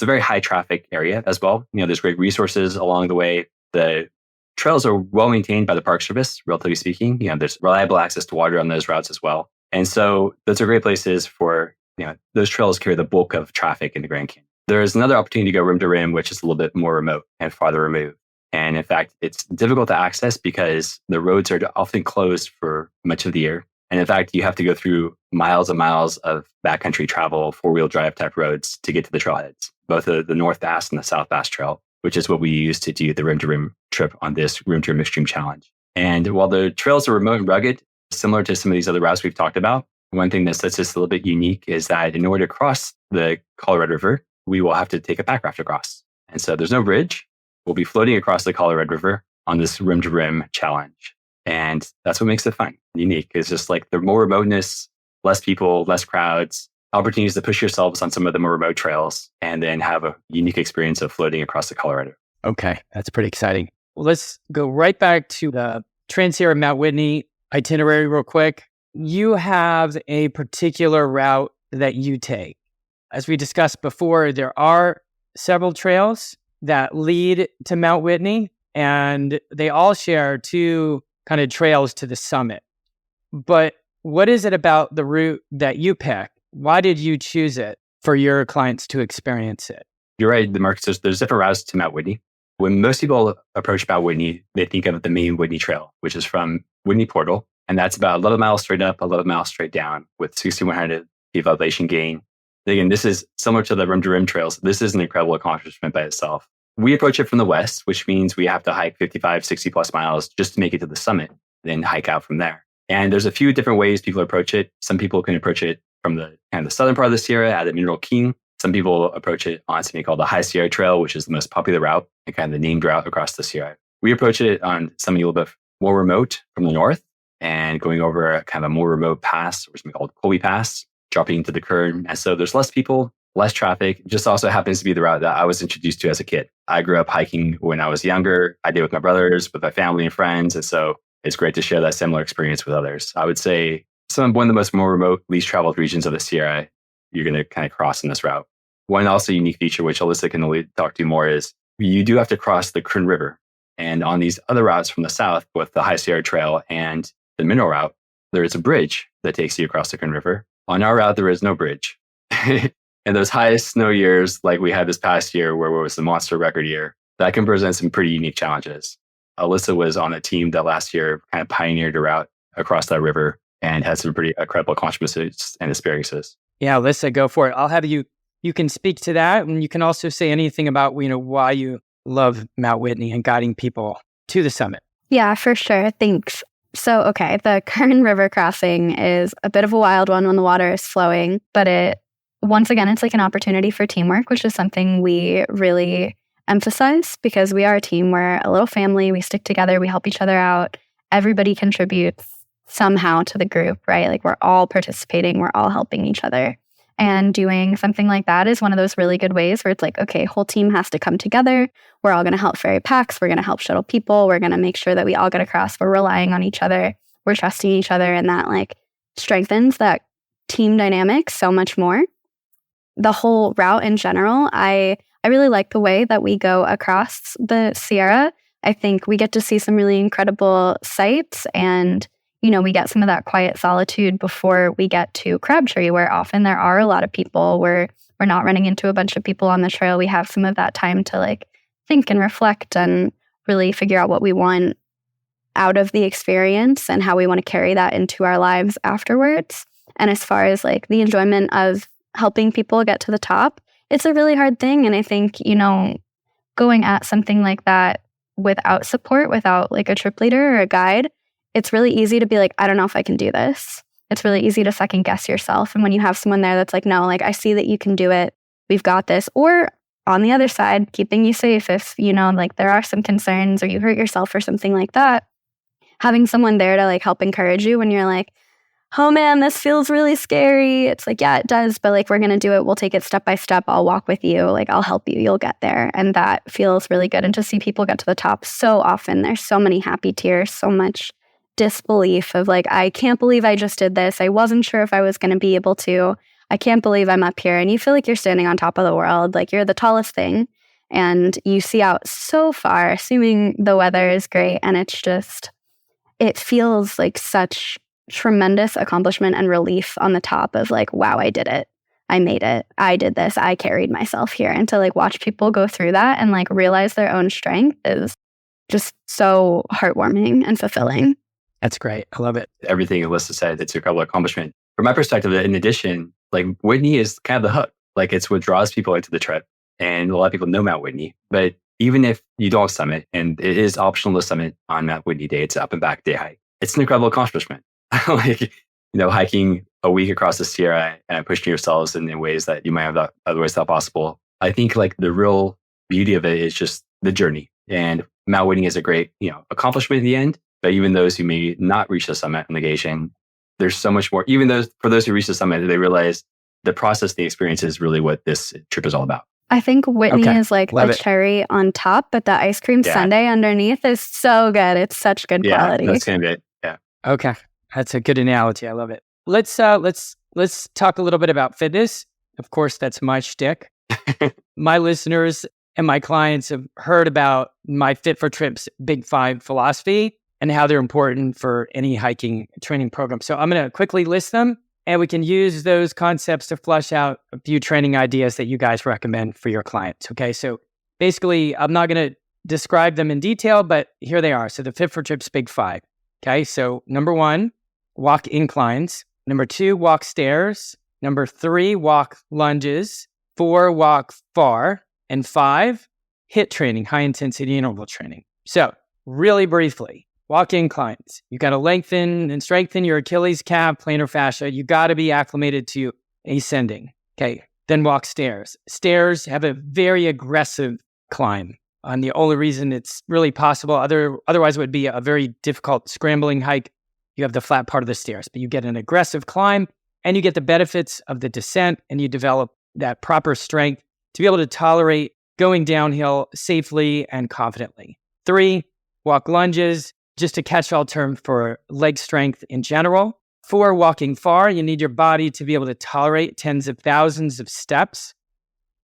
Speaker 3: a very high traffic area as well. There's great resources along the way. The trails are well maintained by the Park Service, relatively speaking. There's reliable access to water on those routes as well. And so those are great places for, those trails carry the bulk of traffic in the Grand Canyon. There's another opportunity to go rim to rim, which is a little bit more remote and farther removed. And in fact, it's difficult to access because the roads are often closed for much of the year. And in fact, you have to go through miles and miles of backcountry travel, 4-wheel drive type roads to get to the trailheads, both the North Bass and the South Bass Trail, which is what we use to do the Rim to Rim trip on this Rim to Rim Extreme Challenge. And while the trails are remote and rugged, similar to some of these other routes we've talked about, one thing that sets us a little bit unique is that in order to cross the Colorado River, we will have to take a pack raft across. And so there's no bridge. We'll be floating across the Colorado River on this Rim to Rim Challenge. And that's what makes it fun, unique. It's just like the more remoteness, less people, less crowds, opportunities to push yourselves on some of the more remote trails, and then have a unique experience of floating across the Colorado.
Speaker 2: Okay, that's pretty exciting. Well, let's go right back to the Trans-Sierra Mount Whitney. itinerary real quick. You have a particular route that you take. As we discussed before, there are several trails that lead to Mount Whitney, and they all share two kind of trails to the summit. But what is it about the route that you pick? Why did you choose it for your clients to experience it?
Speaker 3: You're right, Marcus. There's different routes to Mount Whitney. When most people approach Mount Whitney, they think of the main Whitney Trail, which is from Whitney Portal. And that's about 11 miles straight up, 11 miles straight down with 6,100 feet of elevation gain. Again, this is similar to the rim to rim trails. This is an incredible accomplishment by itself. We approach it from the west, which means we have to hike 55, 60 plus miles just to make it to the summit, then hike out from there. And there's a few different ways people approach it. Some people can approach it from the kind of the southern part of the Sierra at the Mineral King. Some people approach it on something called the High Sierra Trail, which is the most popular route and kind of the named route across the Sierra. We approach it on something a little bit more remote from the north and going over a kind of a more remote pass, or something called Colby Pass, dropping into the Kern. And so there's less people, less traffic. It just also happens to be the route that I was introduced to as a kid. I grew up hiking when I was younger. I did with my brothers, with my family and friends. And so it's great to share that similar experience with others. I would say one of the most more remote, least traveled regions of the Sierra, you're going to kind of cross in this route. One also unique feature, which Alyssa can only talk to more, is you do have to cross the Kern River. And on these other routes from the south, with the High Sierra Trail and the Mineral Route, there is a bridge that takes you across the Kern River. On our route, there is no bridge. And those highest snow years, like we had this past year, where it was the monster record year, that can present some pretty unique challenges. Alyssa was on a team that last year kind of pioneered a route across that river and had some pretty incredible accomplishments and experiences.
Speaker 2: Yeah, Alyssa, go for it. I'll have you can speak to that, and you can also say anything about, why you love Mount Whitney and guiding people to the summit.
Speaker 1: Yeah, for sure. Thanks. So, okay, the Kern River crossing is a bit of a wild one when the water is flowing, but once again, it's like an opportunity for teamwork, which is something we really emphasize because we are a team. We're a little family. We stick together. We help each other out. Everybody contributes somehow to the group, right? Like we're all participating. We're all helping each other. And doing something like that is one of those really good ways where it's like, okay, whole team has to come together. We're all going to help ferry packs. We're going to help shuttle people. We're going to make sure that we all get across. We're relying on each other. We're trusting each other. And that like strengthens that team dynamic so much more. The whole route in general, I really like the way that we go across the Sierra. I think we get to see some really incredible sights and we get some of that quiet solitude before we get to Crabtree, where often there are a lot of people. We're not running into a bunch of people on the trail. We have some of that time to like think and reflect and really figure out what we want out of the experience and how we want to carry that into our lives afterwards. And as far as like the enjoyment of helping people get to the top, it's a really hard thing. And I think, going at something like that without support, without like a trip leader or a guide, it's really easy to be like, I don't know if I can do this. It's really easy to second guess yourself. And when you have someone there that's like, no, like I see that you can do it. We've got this. Or on the other side, keeping you safe if, like there are some concerns or you hurt yourself or something like that. Having someone there to like help encourage you when you're like, oh man, this feels really scary. It's like, yeah, it does. But like, we're going to do it. We'll take it step by step. I'll walk with you. Like, I'll help you. You'll get there. And that feels really good. And to see people get to the top so often, there's so many happy tears, so much disbelief of like, I can't believe I just did this. I wasn't sure if I was going to be able to. I can't believe I'm up here. And you feel like you're standing on top of the world. Like you're the tallest thing. And you see out so far, assuming the weather is great. And it's just, it feels like such tremendous accomplishment and relief on the top of like, wow, I did it. I made it. I did this. I carried myself here. And to like watch people go through that and like realize their own strength is just so heartwarming and fulfilling.
Speaker 2: That's great. I love it.
Speaker 3: Everything Alyssa said, it's a incredible accomplishment. From my perspective, in addition, like Whitney is kind of the hook. Like it's what draws people into the trip. And a lot of people know Mount Whitney. But even if you don't summit, and it is optional to summit on Mount Whitney Day, it's an up and back day hike. It's an incredible accomplishment. Like, hiking a week across the Sierra and pushing yourselves in ways that you might have not otherwise thought possible. I think like the real beauty of it is just the journey. And Mount Whitney is a great, accomplishment at the end. But even those who may not reach the summit on negation, there's so much more. Even for those who reach the summit, they realize the process, the experience is really what this trip is all about.
Speaker 1: I think Whitney is like a cherry on top, but the ice cream sundae underneath is so good. It's such good quality.
Speaker 3: That's going to be it. Yeah.
Speaker 2: Okay. That's a good analogy. I love it. Let's talk a little bit about fitness. Of course, that's my shtick. My listeners and my clients have heard about my Fit for Trips Big Five philosophy and how they're important for any hiking training program. So I'm going to quickly list them, and we can use those concepts to flush out a few training ideas that you guys recommend for your clients. Okay. So basically, I'm not going to describe them in detail, but here they are. So the Fit for Trips Big Five. Okay. So number 1, walk inclines. Number 2, walk stairs. Number 3, walk lunges. 4, walk far. And 5, HIIT training, high intensity interval training. So really briefly, walk inclines. You got to lengthen and strengthen your Achilles calf, plantar fascia. You got to be acclimated to ascending. Okay. Then walk stairs. Stairs have a very aggressive climb. And the only reason it's really possible, otherwise it would be a very difficult scrambling hike. You have the flat part of the stairs, but you get an aggressive climb and you get the benefits of the descent, and you develop that proper strength to be able to tolerate going downhill safely and confidently. 3, walk lunges, just a catch-all term for leg strength in general. 4, walking far. You need your body to be able to tolerate tens of thousands of steps.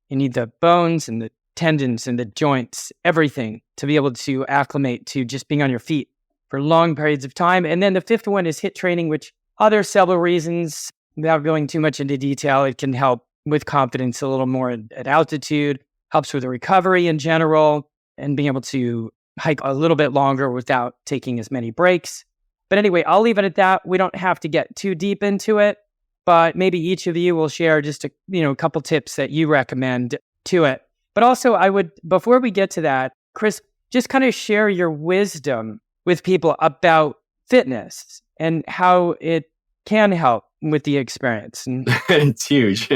Speaker 2: You need the bones and the tendons and the joints, everything to be able to acclimate to just being on your feet for long periods of time. And then the 5th one is HIIT training, which other several reasons, without going too much into detail, it can help with confidence a little more at altitude, helps with the recovery in general, and being able to hike a little bit longer without taking as many breaks. But anyway, I'll leave it at that. We don't have to get too deep into it, but maybe each of you will share just a couple tips that you recommend to it. But also I would, before we get to that, Chris, just kind of share your wisdom with people about fitness and how it can help with the experience.
Speaker 3: It's huge.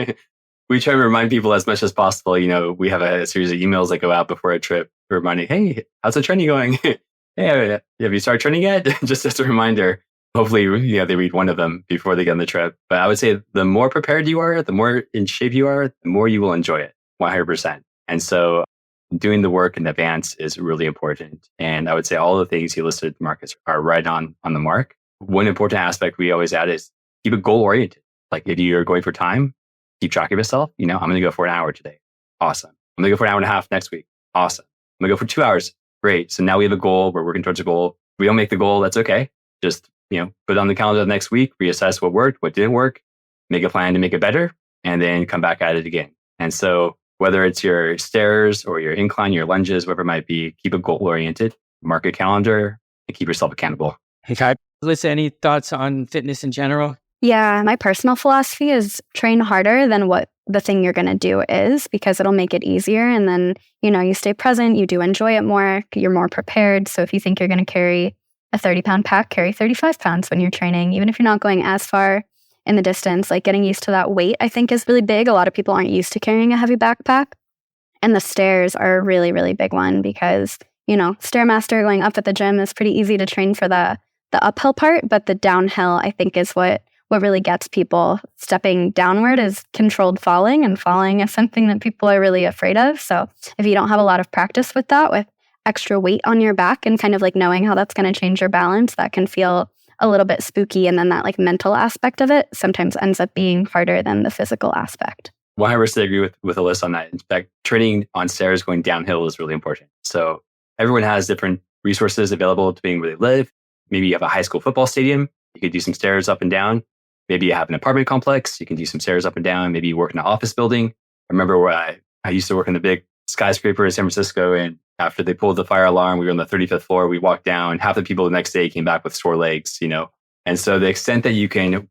Speaker 3: We try to remind people as much as possible. We have a series of emails that go out before a trip reminding, hey, how's the training going? Hey, have you started training yet? Just as a reminder. Hopefully, they read one of them before they get on the trip. But I would say the more prepared you are, the more in shape you are, the more you will enjoy it, 100%. And so doing the work in advance is really important. And I would say all the things you listed, Marcus, are right on the mark. One important aspect we always add is keep it goal oriented. Like if you're going for time, keep track of yourself. I'm going to go for an hour today. Awesome. I'm going to go for an hour and a half next week. Awesome. I'm going to go for 2 hours. Great. So now we have a goal. We're working towards a goal. If we don't make the goal, that's okay. Just, put it on the calendar the next week, reassess what worked, what didn't work, make a plan to make it better, and then come back at it again. And so whether it's your stairs or your incline, your lunges, whatever it might be, keep it goal oriented, mark a calendar, and keep yourself accountable.
Speaker 2: Okay. Alyssa, any thoughts on fitness in general?
Speaker 1: Yeah, my personal philosophy is train harder than what the thing you're going to do is, because it'll make it easier. And then, you stay present, you do enjoy it more, you're more prepared. So if you think you're going to carry a 30-pound pack, carry 35 pounds when you're training, even if you're not going as far in the distance. Like getting used to that weight, I think, is really big. A lot of people aren't used to carrying a heavy backpack. And the stairs are a really, really big one because, Stairmaster going up at the gym is pretty easy to train for the uphill part, but the downhill, I think, is what really gets people stepping downward is controlled falling, and falling is something that people are really afraid of. So if you don't have a lot of practice with that, with extra weight on your back and kind of like knowing how that's going to change your balance, that can feel a little bit spooky. And then that like mental aspect of it sometimes ends up being harder than the physical aspect.
Speaker 3: 100% agree with Alyssa on that. In fact, training on stairs going downhill is really important. So everyone has different resources available depending where they live. Maybe you have a high school football stadium. You could do some stairs up and down. Maybe you have an apartment complex. You can do some stairs up and down. Maybe you work in an office building. I remember where I used to work in the big skyscraper in San Francisco. And after they pulled the fire alarm, we were on the 35th floor. We walked down. Half the people the next day came back with sore legs, And so the extent that you can,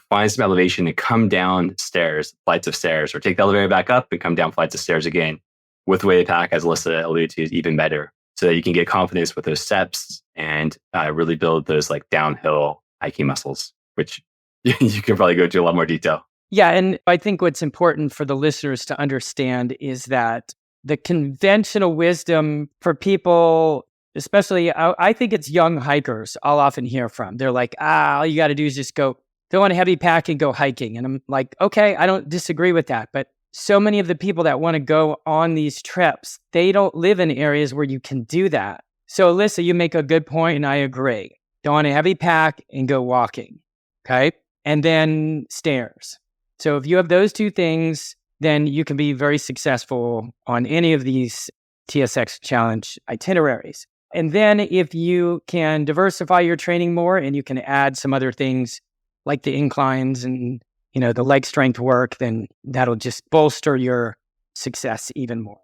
Speaker 3: find some elevation and come down stairs, flights of stairs, or take the elevator back up and come down flights of stairs again with weighted pack, as Alyssa alluded to, is even better. So that you can get confidence with those steps and really build those like downhill hiking muscles, which you can probably go into a lot more detail.
Speaker 2: Yeah. And I think what's important for the listeners to understand is that the conventional wisdom for people, especially, I think it's young hikers I'll often hear from. They're like, all you got to do is just go fill in a heavy pack and go hiking. And I'm like, okay, I don't disagree with that. But so many of the people that want to go on these trips, they don't live in areas where you can do that. So Alyssa, you make a good point, and I agree. don a heavy pack, and go walking. Okay. And then stairs. So if you have those two things, then you can be very successful on any of these TSX challenge itineraries. And then if you can diversify your training more and you can add some other things like the inclines and, the leg strength work, then that'll just bolster your success even more.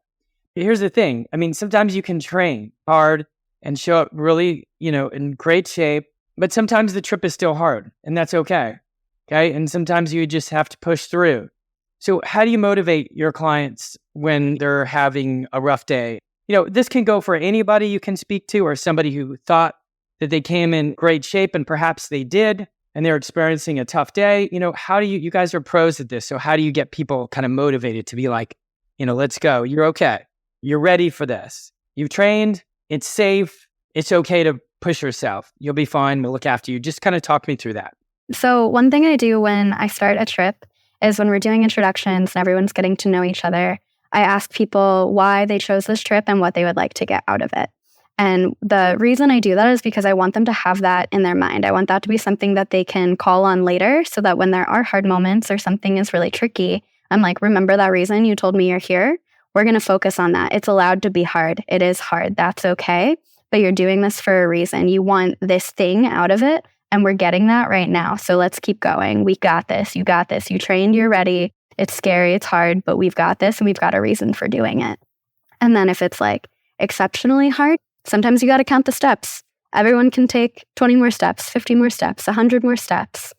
Speaker 2: But here's the thing. I mean, sometimes you can train hard and show up really, in great shape, but sometimes the trip is still hard and that's okay. Okay. And sometimes you just have to push through. So how do you motivate your clients when they're having a rough day? This can go for anybody you can speak to or somebody who thought that they came in great shape and perhaps they did and they're experiencing a tough day. How do you guys are pros at this. So how do you get people kind of motivated to be like, let's go. You're okay. You're ready for this. You've trained. It's safe. It's okay to push yourself. You'll be fine. We'll look after you. Just kind of talk me through that.
Speaker 1: So one thing I do when I start a trip is when we're doing introductions and everyone's getting to know each other, I ask people why they chose this trip and what they would like to get out of it. And the reason I do that is because I want them to have that in their mind. I want that to be something that they can call on later so that when there are hard moments or something is really tricky, I'm like, remember that reason you told me you're here? We're going to focus on that. It's allowed to be hard. It is hard. That's okay. But you're doing this for a reason. You want this thing out of it. And we're getting that right now. So let's keep going. We got this. You got this. You trained. You're ready. It's scary. It's hard, but we've got this and we've got a reason for doing it. And then if it's like exceptionally hard, sometimes you got to count the steps. Everyone can take 20 more steps, 50 more steps, 100 more steps.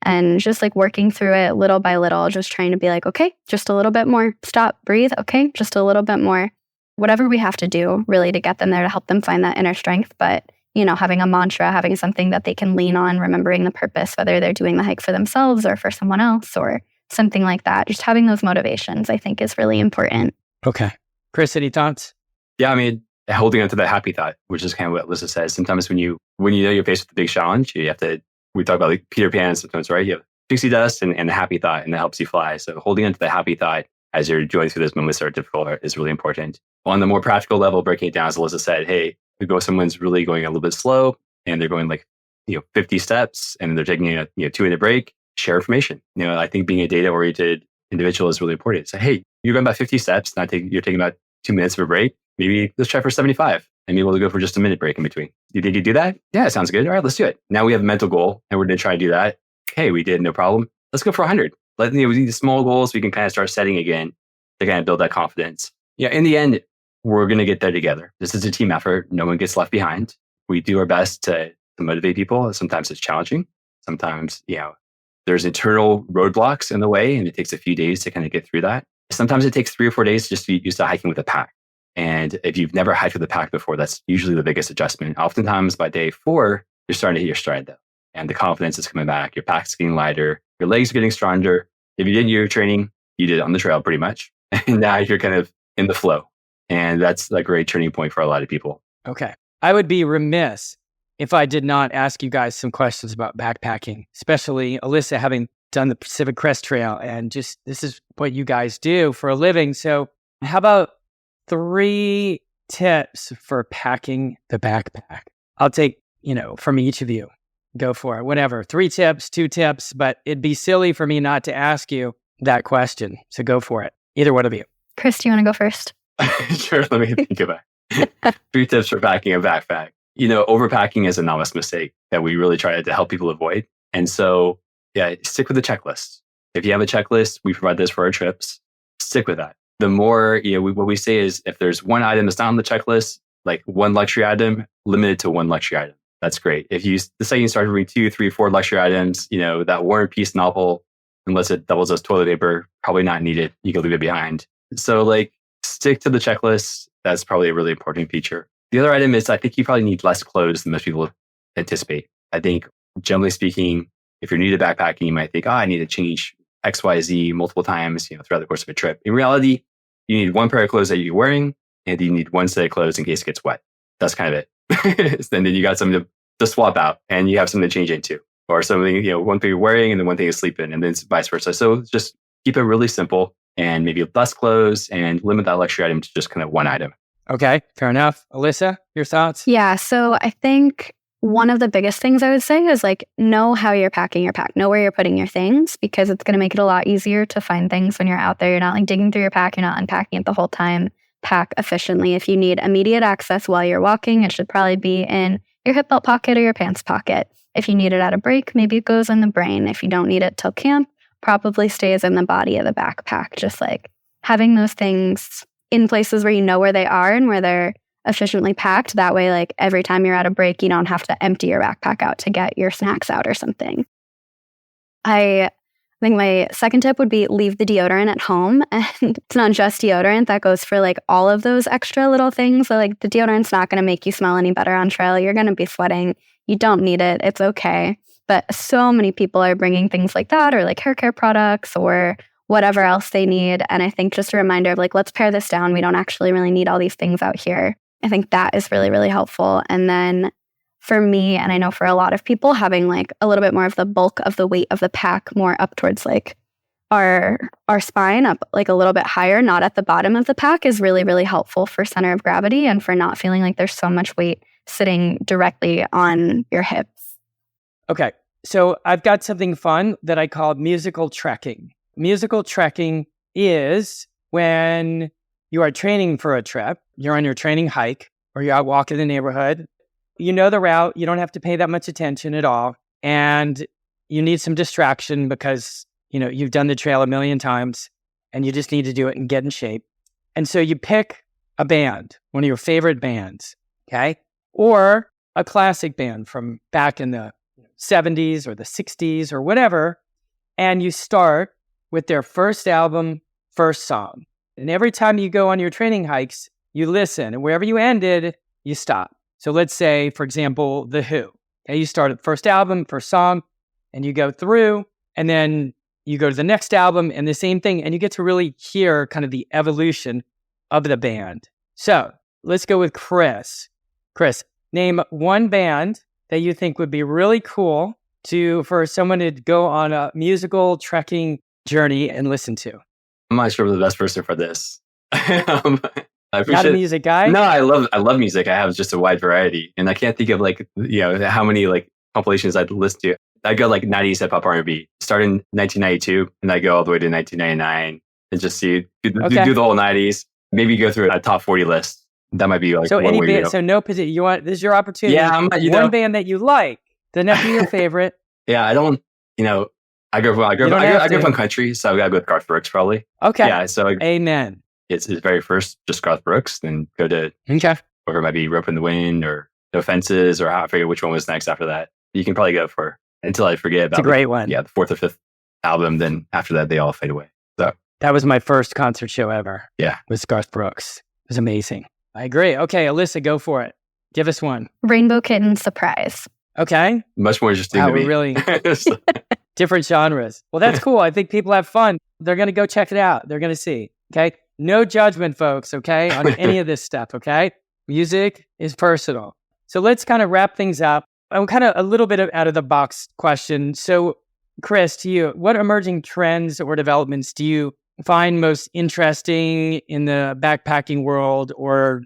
Speaker 1: And just like working through it little by little, just trying to be like, okay, just a little bit more. Stop, breathe. Okay, just a little bit more. Whatever we have to do really to get them there to help them find that inner strength. But, having a mantra, having something that they can lean on, remembering the purpose, whether they're doing the hike for themselves or for someone else or something like that. Just having those motivations, I think, is really important.
Speaker 2: Okay. Chris, any thoughts?
Speaker 3: Yeah, I mean, holding on to that happy thought, which is kind of what Alyssa says. Sometimes when you know you're faced with a big challenge, you have to, we talk about like Peter Pan sometimes, right? You have pixie dust and a happy thought, and that helps you fly. So holding on to the happy thought as you're going through those moments that are difficult is really important. On the more practical level, breaking it down, as Alyssa said, hey, we go, someone's really going a little bit slow and they're going like, 50 steps and they're taking a 2-minute break, share information. I think being a data-oriented individual is really important. So, hey, you're going about 50 steps, you're taking about 2 minutes of a break. Maybe let's try for 75 and maybe we'll go for just a minute break in between. You think you do that? Yeah, it sounds good. All right, let's do it. Now we have a mental goal and we're going to try to do that. Okay, we did, no problem. Let's go for 100. We need the small goals we can kind of start setting again to kind of build that confidence. In the end, we're going to get there together. This is a team effort. No one gets left behind. We do our best to motivate people. Sometimes it's challenging. Sometimes, there's internal roadblocks in the way and it takes a few days to kind of get through that. Sometimes it takes 3 or 4 days just to get used to hiking with a pack. And if you've never hiked with a pack before, that's usually the biggest adjustment. Oftentimes by day 4, you're starting to hit your stride though. And the confidence is coming back. Your pack's getting lighter. Your legs are getting stronger. If you did your training, you did it on the trail pretty much. And now you're kind of in the flow. And that's a great turning point for a lot of people.
Speaker 2: Okay. I would be remiss if I did not ask you guys some questions about backpacking, especially Alyssa having done the Pacific Crest Trail and just this is what you guys do for a living. So how about 3 tips for packing the backpack? I'll take, from each of you. Go for it. Whatever. 3 tips, 2 tips, but it'd be silly for me not to ask you that question. So go for it. Either one of you.
Speaker 1: Chris, do you want to go first?
Speaker 3: Sure. Let me think about it. 3 tips for packing a backpack. Overpacking is a novice mistake that we really try to help people avoid. And so, stick with the checklist. If you have a checklist, we provide this for our trips. Stick with that. The more, what we say is if there's one item that's not on the checklist, like one luxury item, limit it to one luxury item. That's great. If you decide you start reading 2, 3, 4 luxury items, that War and Peace novel, unless it doubles as toilet paper, probably not needed. You can leave it behind. So stick to the checklist. That's probably a really important feature. The other item is I think you probably need less clothes than most people anticipate. I think generally speaking, if you're new to backpacking, you might think, I need to change XYZ multiple times, throughout the course of a trip. In reality, you need one pair of clothes that you're wearing and you need one set of clothes in case it gets wet. That's kind of it. And then you got something to swap out and you have something to change into or something, one thing you're wearing and then one thing you sleep in and then vice versa. So just keep it really simple and maybe less clothes and limit that luxury item to just kind of one item.
Speaker 2: Okay, fair enough. Alyssa, your thoughts?
Speaker 1: Yeah, so I think one of the biggest things I would say is like, know how you're packing your pack, know where you're putting your things, because it's going to make it a lot easier to find things when you're out there. You're not like digging through your pack, you're not unpacking it the whole time. Pack efficiently. If you need immediate access while you're walking, it should probably be in your hip belt pocket or your pants pocket. If you need it at a break, maybe it goes in the brain. If you don't need it till camp, probably stays in the body of the backpack. Just like having those things in places where you know where they are and where they're efficiently packed. That way, like every time you're at a break, you don't have to empty your backpack out to get your snacks out or something. I think my second tip would be leave the deodorant at home. And it's not just deodorant. That goes for like all of those extra little things. So like the deodorant's not going to make you smell any better on trail. You're going to be sweating. You don't need it. It's okay. But so many people are bringing things like that, or like hair care products or whatever else they need. And I think just a reminder of like, let's pare this down. We don't actually really need all these things out here. I think that is really, really helpful. And then for me, and I know for a lot of people, having like a little bit more of the bulk of the weight of the pack more up towards like our spine, up like a little bit higher, not at the bottom of the pack, is really, really helpful for center of gravity and for not feeling like there's so much weight sitting directly on your hips.
Speaker 2: Okay, so I've got something fun that I call musical trekking. Musical trekking is when you are training for a trip, you're on your training hike, or you're out walking the neighborhood. You know the route, you don't have to pay that much attention at all, and you need some distraction because, you know, you've done the trail a million times, and you just need to do it and get in shape. And so you pick a band, one of your favorite bands, okay? Or a classic band from back in the 70s or the 60s or whatever, and you start with their first album, first song. And every time you go on your training hikes, you listen, and wherever you ended, you stop. So let's say, for example, The Who. Okay, you start at the first album, first song, and you go through, and then you go to the next album, and the same thing, and you get to really hear kind of the evolution of the band. So let's go with Chris. Chris, name one band that you think would be really cool for someone to go on a musical trekking journey and listen to.
Speaker 3: I'm not sure I'm the best person for this. I appreciate
Speaker 2: Not a music guy?
Speaker 3: No, I love music. I have just a wide variety, and I can't think of like, you know, how many like compilations I'd listen to. I go like 90s hip hop R&B. Start in 1992, and I go all the way to 1999, and just do the whole 90s. Maybe go through a top 40 list. That might be like
Speaker 2: so
Speaker 3: one
Speaker 2: any
Speaker 3: way
Speaker 2: band.
Speaker 3: to go.
Speaker 2: So no position. You want this is your opportunity.
Speaker 3: Yeah, one
Speaker 2: band that you like. Doesn't have to be your favorite.
Speaker 3: Yeah, I don't. You know, I grew up on country, so I gotta go with Garth Brooks probably.
Speaker 2: Okay.
Speaker 3: Yeah. So
Speaker 2: amen.
Speaker 3: It's his very first, just Garth Brooks. Then go to whatever it might be, Rope in the Wind or No Fences, or I forget which one was next after that. You can probably go for until I forget about.
Speaker 2: It's a great one.
Speaker 3: Yeah, the fourth or fifth album. Then after that, they all fade away. So
Speaker 2: that was my first concert show ever.
Speaker 3: Yeah,
Speaker 2: with Garth Brooks. It was amazing. I agree. Okay, Alyssa, go for it. Give us one.
Speaker 1: Rainbow Kitten Surprise.
Speaker 2: Okay.
Speaker 3: Much more interesting to me.
Speaker 2: Really different genres. Well, that's cool. I think people have fun. They're going to go check it out. They're going to see. Okay. No judgment, folks. Okay. On any of this stuff. Okay. Music is personal. So let's kind of wrap things up. I'm kind of a little bit of out of the box question. So, Chris, to you, what emerging trends or developments do you find most interesting in the backpacking world or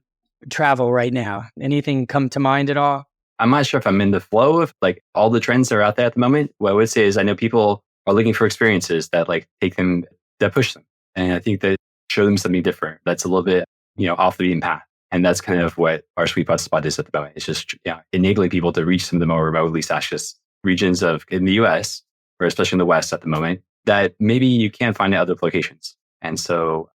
Speaker 2: travel right now? Anything come to mind at all?
Speaker 3: I'm not sure if I'm in the flow of like all the trends that are out there at the moment. What I would say is I know people are looking for experiences that like that push them. And I think that show them something different. That's a little bit, you know, off the beaten path. And that's kind of what our sweet spot is at the moment. It's just, enabling people to reach some of the more remotely / regions in the US, or especially in the West at the moment, that maybe you can't find at other locations. And so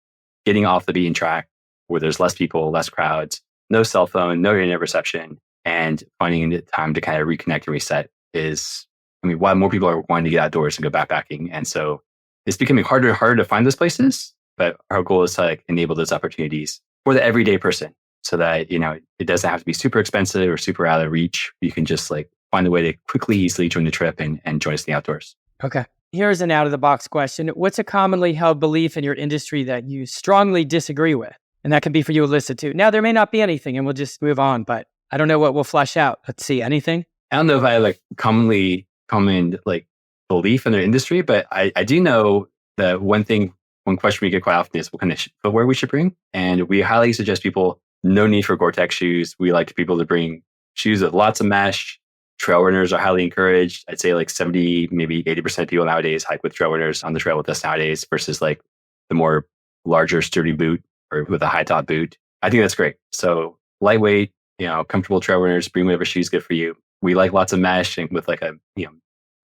Speaker 3: getting off the beaten track where there's less people, less crowds, no cell phone, no internet reception, and finding the time to kind of reconnect and reset is, why more people are wanting to get outdoors and go backpacking. And so it's becoming harder and harder to find those places. But our goal is to like enable those opportunities for the everyday person so that, it doesn't have to be super expensive or super out of reach. You can just like find a way to quickly, easily join the trip and join us in the outdoors.
Speaker 2: Okay. Here's an out of the box question. What's a commonly held belief in your industry that you strongly disagree with? And that can be for you, Alyssa, too. Now, there may not be anything and we'll just move on, but I don't know what we'll flesh out. Let's see. Anything?
Speaker 3: I don't know if I have like common like belief in the industry, but I do know that one question we get quite often is what kind of footwear we should bring. And we highly suggest people, no need for Gore-Tex shoes. We like people to bring shoes with lots of mesh, Trail runners are highly encouraged. I'd say like 70, maybe 80% of people nowadays hike with trail runners on the trail with us nowadays versus like the more larger, sturdy boot or with a high top boot. I think that's great. So lightweight, comfortable trail runners, bring whatever shoes good for you. We like lots of mesh and with like a,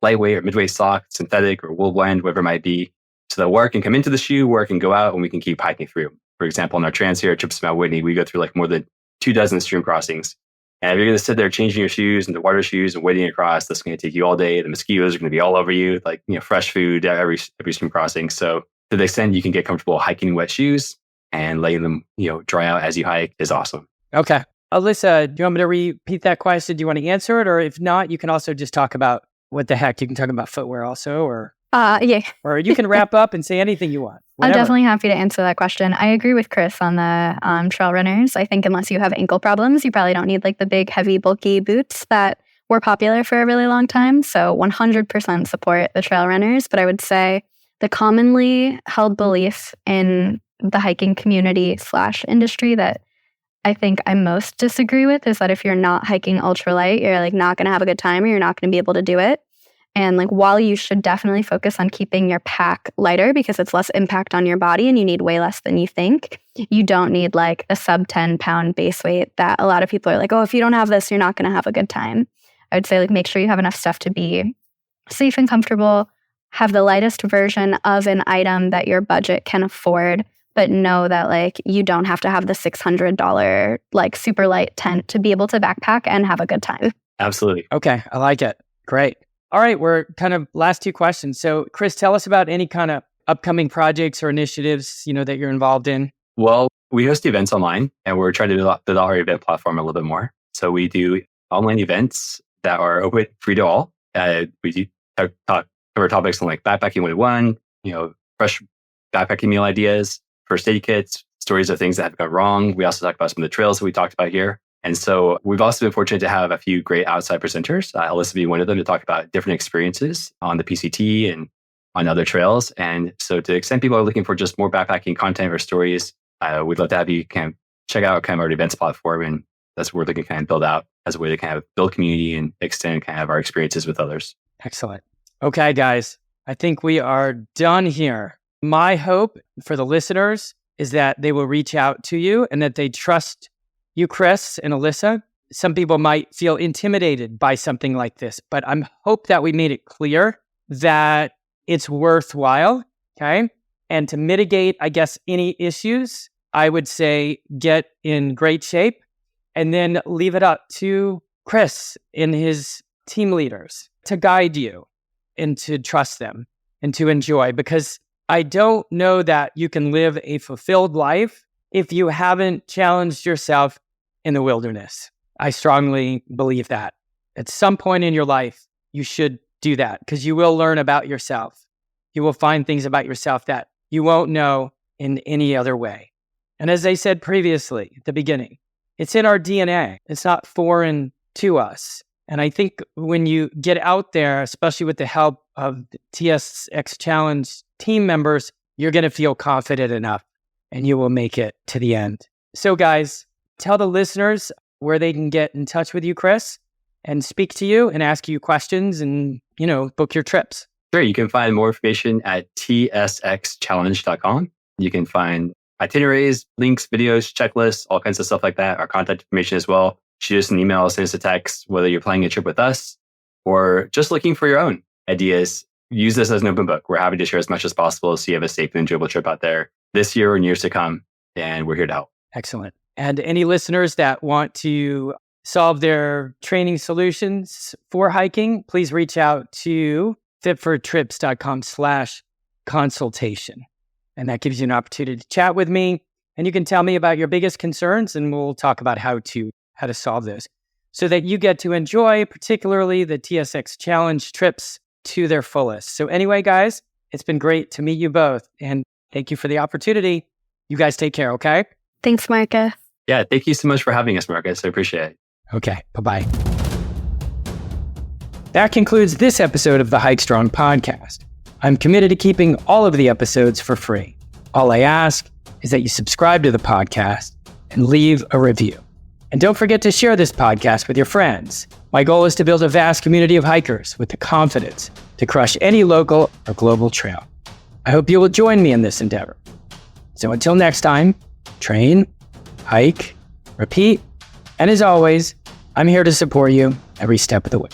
Speaker 3: lightweight or midweight sock, synthetic or wool blend, whatever it might be. So that work can come into the shoe, work and go out, and we can keep hiking through. For example, on our trans here at Trips Mount Whitney, we go through like more than 24 stream crossings. And if you're going to sit there changing your shoes into water shoes and wading across, that's going to take you all day. The mosquitoes are going to be all over you, like, fresh food every stream crossing. So to the extent you can get comfortable hiking in wet shoes and letting them, dry out as you hike is awesome.
Speaker 2: Okay. Alyssa, do you want me to repeat that question? Do you want to answer it? Or if not, you can also just talk about what the heck. You can talk about footwear also, or
Speaker 1: yeah.
Speaker 2: Or you can wrap up and say anything you want.
Speaker 1: Whatever. I'm definitely happy to answer that question. I agree with Chris on the trail runners. I think unless you have ankle problems, you probably don't need like the big, heavy, bulky boots that were popular for a really long time. So 100% support the trail runners. But I would say the commonly held belief in the hiking community / industry that I think I most disagree with is that if you're not hiking ultralight, you're like not going to have a good time or you're not going to be able to do it. And like, while you should definitely focus on keeping your pack lighter because it's less impact on your body and you need way less than you think, you don't need like a sub 10 pound base weight that a lot of people are like, oh, if you don't have this, you're not going to have a good time. I would say like, make sure you have enough stuff to be safe and comfortable, have the lightest version of an item that your budget can afford, but know that like, you don't have to have the $600 like super light tent to be able to backpack and have a good time.
Speaker 3: Absolutely.
Speaker 2: Okay. I like it. Great. All right, we're kind of last two questions. So, Chris, tell us about any kind of upcoming projects or initiatives, that you're involved in.
Speaker 3: Well, we host events online, and we're trying to build our event platform a little bit more. So we do online events that are open, free to all. We do cover topics on like backpacking 101, fresh backpacking meal ideas, first aid kits, stories of things that have gone wrong. We also talk about some of the trails that we talked about here. And so we've also been fortunate to have a few great outside presenters, Alyssa being one of them, to talk about different experiences on the PCT and on other trails. And so to the extent people are looking for just more backpacking content or stories, we'd love to have you kind of check out kind of our events platform. And that's what we're looking to kind of build out as a way to kind of build community and extend kind of our experiences with others.
Speaker 2: Excellent. Okay, guys, I think we are done here. My hope for the listeners is that they will reach out to you and that they trust you, Chris and Alyssa. Some people might feel intimidated by something like this, but I hope that we made it clear that it's worthwhile, okay? And to mitigate, I guess, any issues, I would say get in great shape and then leave it up to Chris and his team leaders to guide you and to trust them and to enjoy, because I don't know that you can live a fulfilled life if you haven't challenged yourself in the wilderness. I strongly believe that at some point in your life, you should do that because you will learn about yourself. You will find things about yourself that you won't know in any other way. And as I said previously at the beginning, it's in our DNA. It's not foreign to us. And I think when you get out there, especially with the help of the TSX Challenge team members, you're going to feel confident enough and you will make it to the end. So guys, tell the listeners where they can get in touch with you, Chris, and speak to you and ask you questions and, book your trips.
Speaker 3: Sure. You can find more information at tsxchallenge.com. You can find itineraries, links, videos, checklists, all kinds of stuff like that. Our contact information as well. Shoot us an email, send us a text, whether you're planning a trip with us or just looking for your own ideas. Use this as an open book. We're happy to share as much as possible so you have a safe and enjoyable trip out there this year and years to come. And we're here to help.
Speaker 2: Excellent. And any listeners that want to solve their training solutions for hiking, please reach out to fitfortrips.com/consultation. And that gives you an opportunity to chat with me. And you can tell me about your biggest concerns and we'll talk about how to solve those so that you get to enjoy particularly the TSX Challenge trips to their fullest. So anyway, guys, it's been great to meet you both. And thank you for the opportunity. You guys take care, okay?
Speaker 1: Thanks, Marcus.
Speaker 3: Yeah, thank you so much for having us, Marcus. I appreciate it.
Speaker 2: Okay, bye-bye. That concludes this episode of the Hike Strong podcast. I'm committed to keeping all of the episodes for free. All I ask is that you subscribe to the podcast and leave a review. And don't forget to share this podcast with your friends. My goal is to build a vast community of hikers with the confidence to crush any local or global trail. I hope you will join me in this endeavor. So until next time, train, hike, repeat, and as always, I'm here to support you every step of the way.